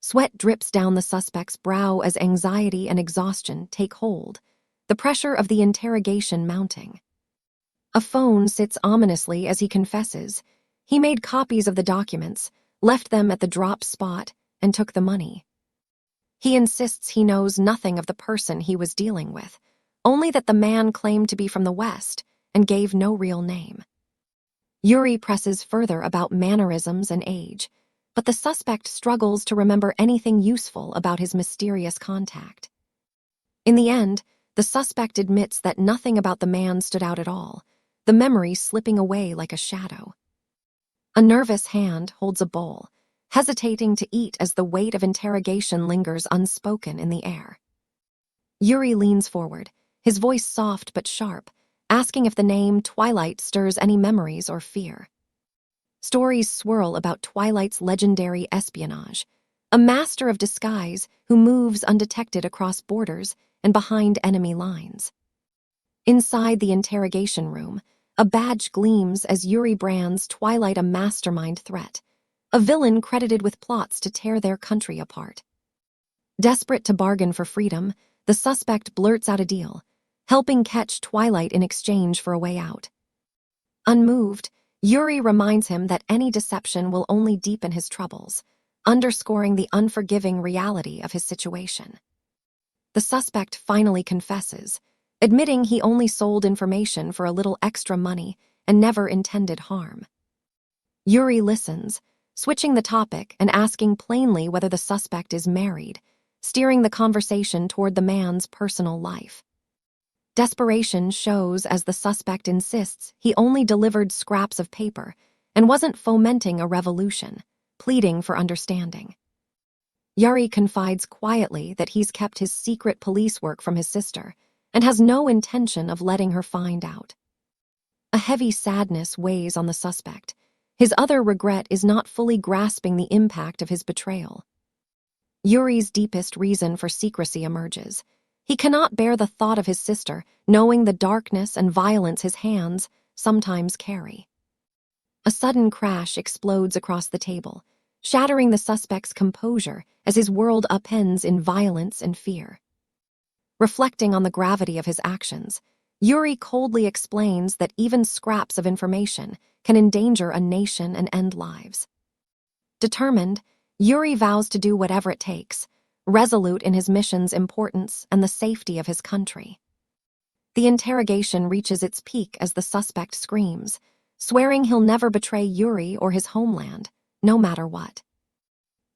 Sweat drips down the suspect's brow as anxiety and exhaustion take hold, the pressure of the interrogation mounting. A phone sits ominously as he confesses. He made copies of the documents, left them at the drop spot, and took the money. He insists he knows nothing of the person he was dealing with, only that the man claimed to be from the West and gave no real name. Yuri presses further about mannerisms and age, but the suspect struggles to remember anything useful about his mysterious contact. In the end, the suspect admits that nothing about the man stood out at all, the memory slipping away like a shadow. A nervous hand holds a bowl, hesitating to eat as the weight of interrogation lingers unspoken in the air. Yuri leans forward, his voice soft but sharp, asking if the name Twilight stirs any memories or fear. Stories swirl about Twilight's legendary espionage, a master of disguise who moves undetected across borders and behind enemy lines. Inside the interrogation room, a badge gleams as Yuri brands Twilight a mastermind threat, a villain credited with plots to tear their country apart. Desperate to bargain for freedom, the suspect blurts out a deal, helping catch Twilight in exchange for a way out. Unmoved, Yuri reminds him that any deception will only deepen his troubles, underscoring the unforgiving reality of his situation. The suspect finally confesses, admitting he only sold information for a little extra money and never intended harm. Yuri listens, switching the topic and asking plainly whether the suspect is married, steering the conversation toward the man's personal life. Desperation shows as the suspect insists he only delivered scraps of paper and wasn't fomenting a revolution, pleading for understanding. Yuri confides quietly that he's kept his secret police work from his sister and has no intention of letting her find out. A heavy sadness weighs on the suspect. His other regret is not fully grasping the impact of his betrayal. Yuri's deepest reason for secrecy emerges. He cannot bear the thought of his sister knowing the darkness and violence his hands sometimes carry. A sudden crash explodes across the table, shattering the suspect's composure as his world upends in violence and fear. Reflecting on the gravity of his actions, Yuri coldly explains that even scraps of information can endanger a nation and end lives. Determined, Yuri vows to do whatever it takes, resolute in his mission's importance and the safety of his country. The interrogation reaches its peak as the suspect screams, swearing he'll never betray Yuri or his homeland, no matter what.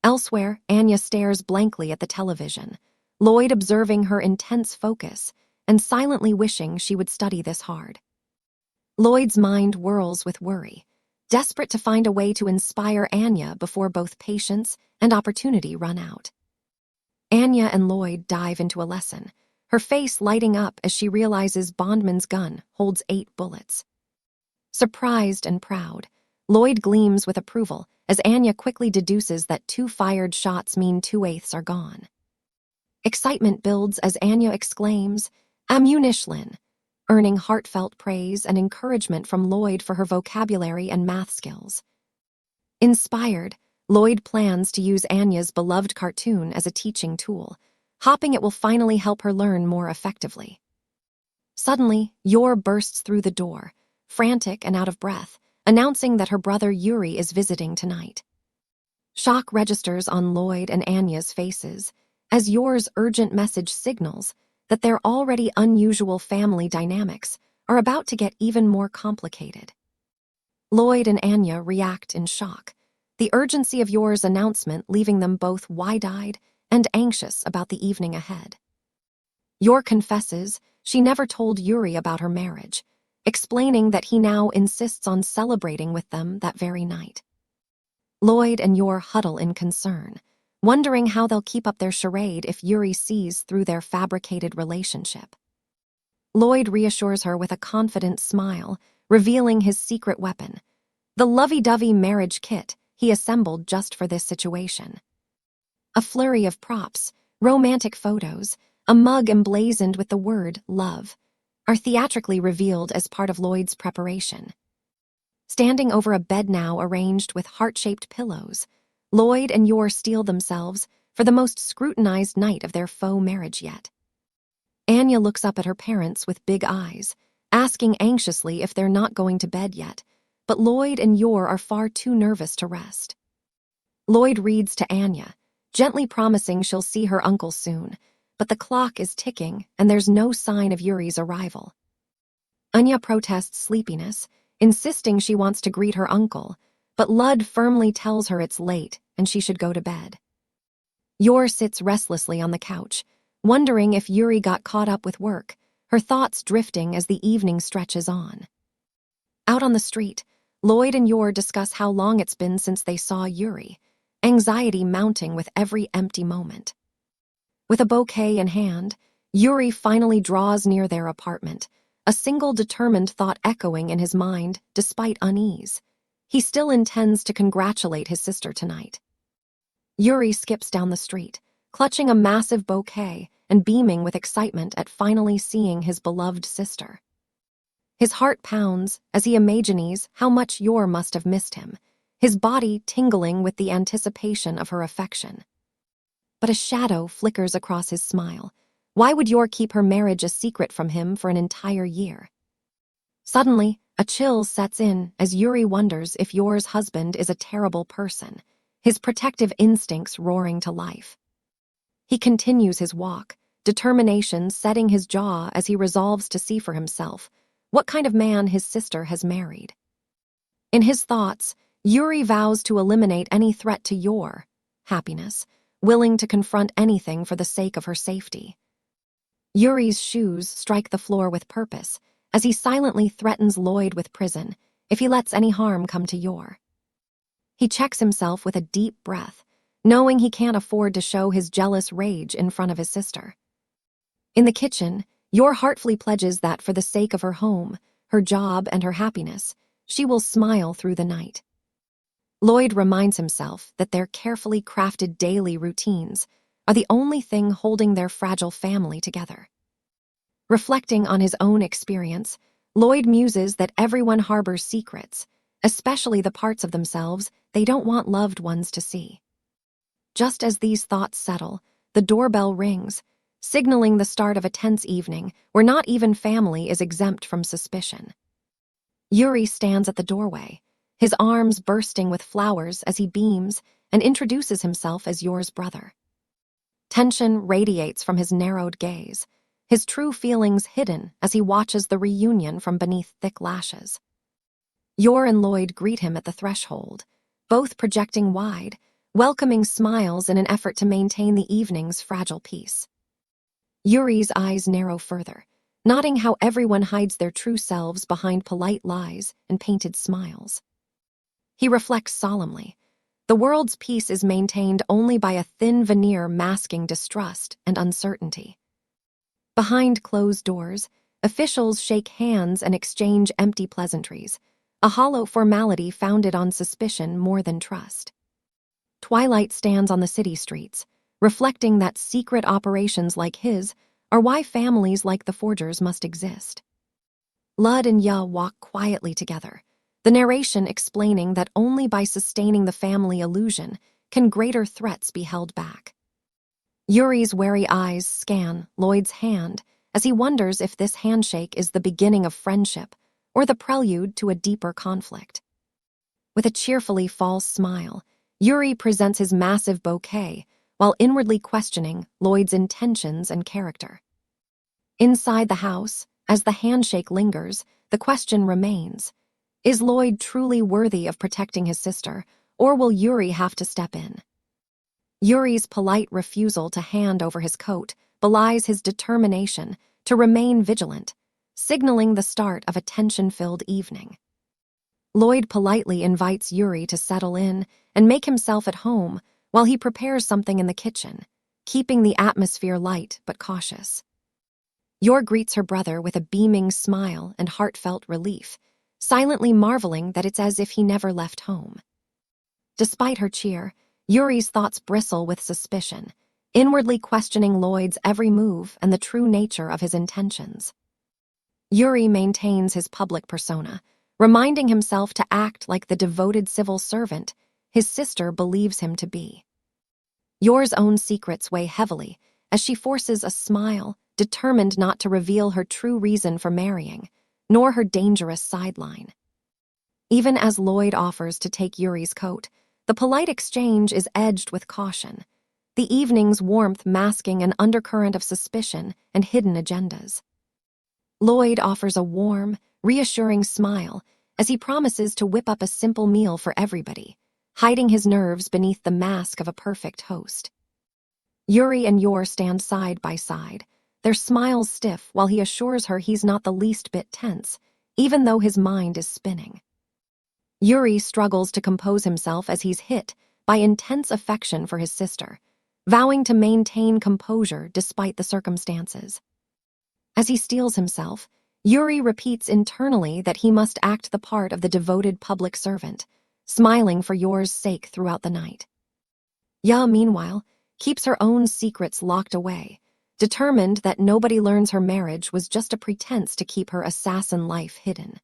Elsewhere, Anya stares blankly at the television, Lloyd observing her intense focus and silently wishing she would study this hard. Lloyd's mind whirls with worry, desperate to find a way to inspire Anya before both patience and opportunity run out. Anya and Lloyd dive into a lesson, her face lighting up as she realizes Bondman's gun holds 8 bullets. Surprised and proud, Lloyd gleams with approval as Anya quickly deduces that 2 fired shots mean 2/8 are gone. Excitement builds as Anya exclaims, "Ammunition," earning heartfelt praise and encouragement from Lloyd for her vocabulary and math skills. Inspired, Lloyd plans to use Anya's beloved cartoon as a teaching tool, hoping it will finally help her learn more effectively. Suddenly, Yor bursts through the door, frantic and out of breath, announcing that her brother Yuri is visiting tonight. Shock registers on Lloyd and Anya's faces, as Yor's urgent message signals that their already unusual family dynamics are about to get even more complicated. Lloyd and Anya react in shock, the urgency of Yor's announcement leaving them both wide-eyed and anxious about the evening ahead. Yor confesses she never told Yuri about her marriage, explaining that he now insists on celebrating with them that very night. Lloyd and Yor huddle in concern, wondering how they'll keep up their charade if Yuri sees through their fabricated relationship. Lloyd reassures her with a confident smile, revealing his secret weapon, the lovey-dovey marriage kit he assembled just for this situation. A flurry of props, romantic photos, a mug emblazoned with the word love, are theatrically revealed as part of Lloyd's preparation. Standing over a bed now arranged with heart-shaped pillows, Lloyd and Yor steel themselves for the most scrutinized night of their faux marriage yet. Anya looks up at her parents with big eyes, asking anxiously if they're not going to bed yet, but Lloyd and Yor are far too nervous to rest. Lloyd reads to Anya, gently promising she'll see her uncle soon, but the clock is ticking and there's no sign of Yuri's arrival. Anya protests sleepiness, insisting she wants to greet her uncle, but Lud firmly tells her it's late and she should go to bed. Yor sits restlessly on the couch, wondering if Yuri got caught up with work, her thoughts drifting as the evening stretches on. Out on the street, Lloyd and Yor discuss how long it's been since they saw Yuri, anxiety mounting with every empty moment. With a bouquet in hand, Yuri finally draws near their apartment, a single determined thought echoing in his mind despite unease. He still intends to congratulate his sister tonight. Yuri skips down the street, clutching a massive bouquet and beaming with excitement at finally seeing his beloved sister. His heart pounds as he imagines how much Yor must have missed him, his body tingling with the anticipation of her affection. But a shadow flickers across his smile. Why would Yor keep her marriage a secret from him for an entire year? Suddenly, a chill sets in as Yuri wonders if Yor's husband is a terrible person, his protective instincts roaring to life. He continues his walk, determination setting his jaw as he resolves to see for himself what kind of man his sister has married. In his thoughts, Yuri vows to eliminate any threat to Yor happiness, willing to confront anything for the sake of her safety. Yuri's shoes strike the floor with purpose as he silently threatens Lloyd with prison if he lets any harm come to Yor. He checks himself with a deep breath, knowing he can't afford to show his jealous rage in front of his sister. In the kitchen, Yor heartfully pledges that for the sake of her home, her job, and her happiness, she will smile through the night. Lloyd reminds himself that their carefully crafted daily routines are the only thing holding their fragile family together. Reflecting on his own experience, Lloyd muses that everyone harbors secrets, especially the parts of themselves they don't want loved ones to see. Just as these thoughts settle, the doorbell rings, signaling the start of a tense evening where not even family is exempt from suspicion. Yuri stands at the doorway, his arms bursting with flowers as he beams and introduces himself as Yor's brother. Tension radiates from his narrowed gaze, his true feelings hidden as he watches the reunion from beneath thick lashes. Yor and Lloyd greet him at the threshold, both projecting wide, welcoming smiles in an effort to maintain the evening's fragile peace. Yuri's eyes narrow further, noting how everyone hides their true selves behind polite lies and painted smiles. He reflects solemnly, The world's peace is maintained only by a thin veneer masking distrust and uncertainty. Behind closed doors, officials shake hands and exchange empty pleasantries, a hollow formality founded on suspicion more than trust. Twilight stands on the city streets, reflecting that secret operations like his are why families like the Forgers must exist. Lud and Ya walk quietly together, the narration explaining that only by sustaining the family illusion can greater threats be held back. Yuri's wary eyes scan Lloyd's hand as he wonders if this handshake is the beginning of friendship or the prelude to a deeper conflict. With a cheerfully false smile, Yuri presents his massive bouquet while inwardly questioning Lloyd's intentions and character. Inside the house, as the handshake lingers, the question remains: is Lloyd truly worthy of protecting his sister, or will Yuri have to step in? Yuri's polite refusal to hand over his coat belies his determination to remain vigilant, signaling the start of a tension-filled evening. Lloyd politely invites Yuri to settle in and make himself at home while he prepares something in the kitchen, keeping the atmosphere light but cautious. Yor greets her brother with a beaming smile and heartfelt relief, silently marveling that it's as if he never left home. Despite her cheer, Yuri's thoughts bristle with suspicion, inwardly questioning Lloyd's every move and the true nature of his intentions. Yuri maintains his public persona, reminding himself to act like the devoted civil servant his sister believes him to be. Yor's own secrets weigh heavily as she forces a smile, determined not to reveal her true reason for marrying, nor her dangerous sideline. Even as Lloyd offers to take Yuri's coat, the polite exchange is edged with caution, the evening's warmth masking an undercurrent of suspicion and hidden agendas. Lloyd offers a warm, reassuring smile as he promises to whip up a simple meal for everybody, hiding his nerves beneath the mask of a perfect host. Yuri and Yor stand side by side, their smiles stiff while he assures her he's not the least bit tense, even though his mind is spinning. Yuri struggles to compose himself as he's hit by intense affection for his sister, vowing to maintain composure despite the circumstances. As he steels himself, Yuri repeats internally that he must act the part of the devoted public servant, smiling for Yor's sake throughout the night. Ya, meanwhile, keeps her own secrets locked away, determined that nobody learns her marriage was just a pretense to keep her assassin life hidden.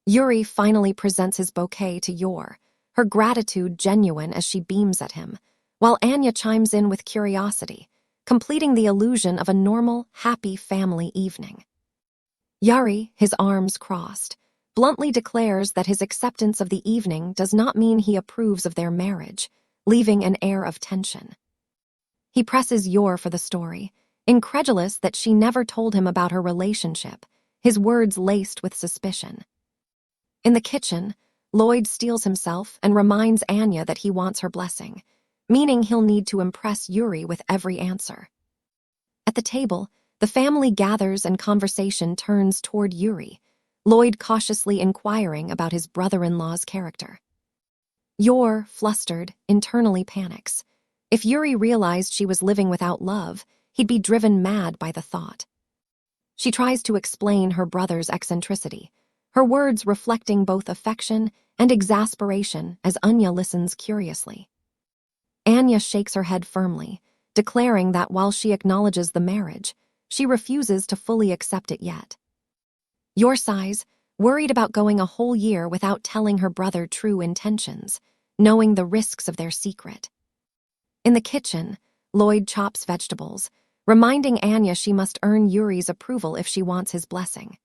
Yuri finally presents his bouquet to Yor, her gratitude genuine as she beams at him, while Anya chimes in with curiosity, completing the illusion of a normal, happy family evening. Yuri, his arms crossed, bluntly declares that his acceptance of the evening does not mean he approves of their marriage, leaving an air of tension. He presses Yor for the story, incredulous that she never told him about her relationship, his words laced with suspicion. In the kitchen, Lloyd steels himself and reminds Anya that he wants her blessing, meaning he'll need to impress Yuri with every answer. At the table, the family gathers and conversation turns toward Yuri, Lloyd cautiously inquiring about his brother-in-law's character. Yor, flustered, internally panics. If Yuri realized she was living without love, he'd be driven mad by the thought. She tries to explain her brother's eccentricity, her words reflecting both affection and exasperation as Anya listens curiously. Anya shakes her head firmly, declaring that while she acknowledges the marriage, she refuses to fully accept it yet. Yor sighs, worried about going a whole year without telling her brother true intentions, knowing the risks of their secret. In the kitchen, Lloyd chops vegetables, reminding Anya she must earn Yuri's approval if she wants his blessing.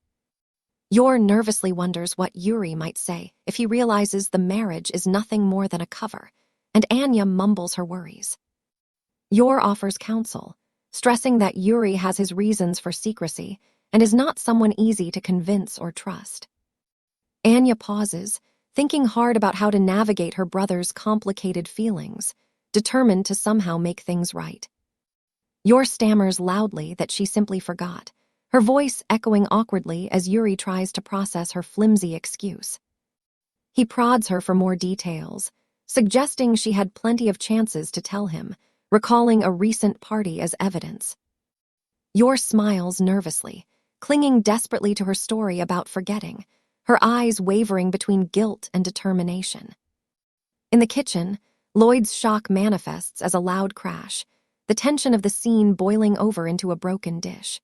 Yor nervously wonders what Yuri might say if he realizes the marriage is nothing more than a cover, and Anya mumbles her worries. Yor offers counsel, stressing that Yuri has his reasons for secrecy and is not someone easy to convince or trust. Anya pauses, thinking hard about how to navigate her brother's complicated feelings, determined to somehow make things right. Yor stammers loudly that she simply forgot, her voice echoing awkwardly as Yuri tries to process her flimsy excuse. He prods her for more details, suggesting she had plenty of chances to tell him, recalling a recent party as evidence. Yor smiles nervously, clinging desperately to her story about forgetting, her eyes wavering between guilt and determination. In the kitchen, Lloyd's shock manifests as a loud crash, the tension of the scene boiling over into a broken dish.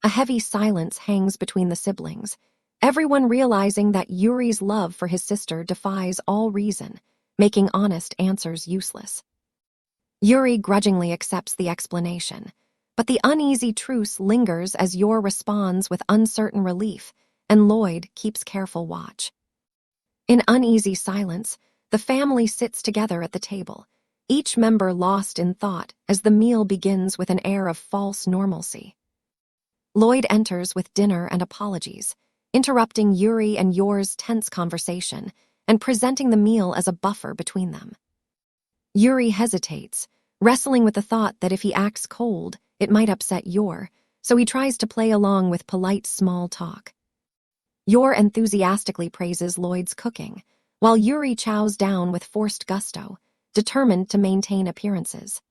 A heavy silence hangs between the siblings, everyone realizing that Yuri's love for his sister defies all reason, making honest answers useless. Yuri grudgingly accepts the explanation, but the uneasy truce lingers as Yor responds with uncertain relief, and Lloyd keeps careful watch. In uneasy silence, the family sits together at the table, each member lost in thought as the meal begins with an air of false normalcy. Lloyd enters with dinner and apologies, interrupting Yuri and Yor's tense conversation and presenting the meal as a buffer between them. Yuri hesitates, wrestling with the thought that if he acts cold, it might upset Yor, so he tries to play along with polite small talk. Yor enthusiastically praises Lloyd's cooking, while Yuri chows down with forced gusto, determined to maintain appearances.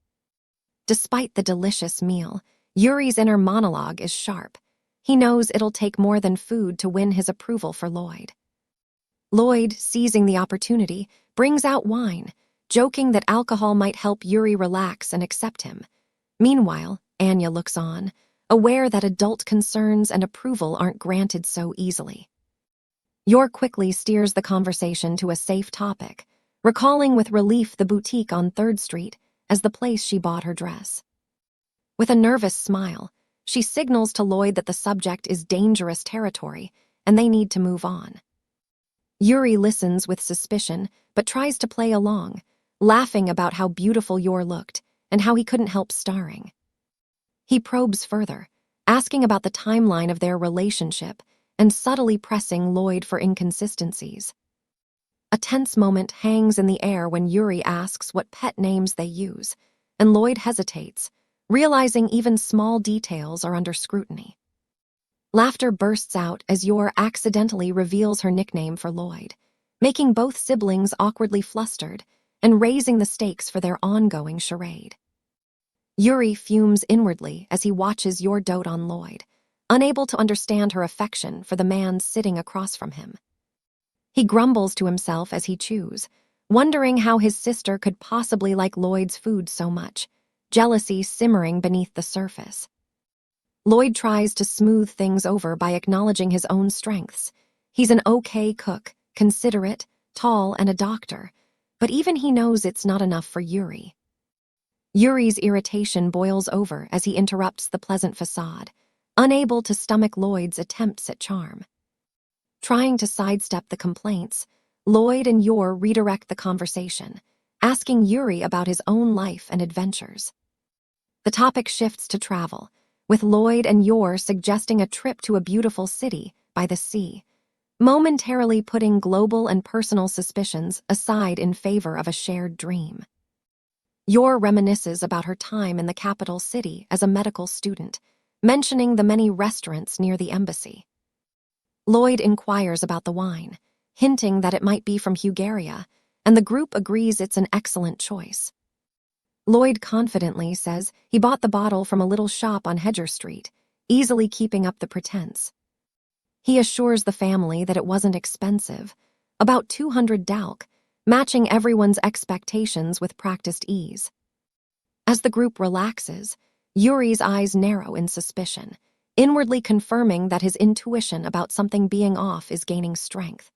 Despite the delicious meal, Yuri's inner monologue is sharp. He knows it'll take more than food to win his approval for Lloyd. Lloyd, seizing the opportunity, brings out wine, joking that alcohol might help Yuri relax and accept him. Meanwhile, Anya looks on, aware that adult concerns and approval aren't granted so easily. Yor quickly steers the conversation to a safe topic, recalling with relief the boutique on 3rd Street as the place she bought her dress. With a nervous smile, she signals to Lloyd that the subject is dangerous territory and they need to move on. Yuri listens with suspicion but tries to play along, laughing about how beautiful Yor looked and how he couldn't help starring. He probes further, asking about the timeline of their relationship and subtly pressing Lloyd for inconsistencies. A tense moment hangs in the air when Yuri asks what pet names they use, and Lloyd hesitates, realizing even small details are under scrutiny. Laughter bursts out as Yor accidentally reveals her nickname for Lloyd, making both siblings awkwardly flustered and raising the stakes for their ongoing charade. Yuri fumes inwardly as he watches Yor dote on Lloyd, unable to understand her affection for the man sitting across from him. He grumbles to himself as he chews, wondering how his sister could possibly like Lloyd's food so much, jealousy simmering beneath the surface. Lloyd tries to smooth things over by acknowledging his own strengths. He's an okay cook, considerate, tall, and a doctor, but even he knows it's not enough for Yuri. Yuri's irritation boils over as he interrupts the pleasant facade, unable to stomach Lloyd's attempts at charm. Trying to sidestep the complaints, Lloyd and Yor redirect the conversation, asking Yuri about his own life and adventures. The topic shifts to travel, with Lloyd and Yor suggesting a trip to a beautiful city by the sea, momentarily putting global and personal suspicions aside in favor of a shared dream. Yor reminisces about her time in the capital city as a medical student, mentioning the many restaurants near the embassy. Lloyd inquires about the wine, hinting that it might be from Bulgaria, and the group agrees it's an excellent choice. Lloyd confidently says he bought the bottle from a little shop on Hedger Street, easily keeping up the pretense. He assures the family that it wasn't expensive, about 200 dalk, matching everyone's expectations with practiced ease. As the group relaxes, Yuri's eyes narrow in suspicion, inwardly confirming that his intuition about something being off is gaining strength.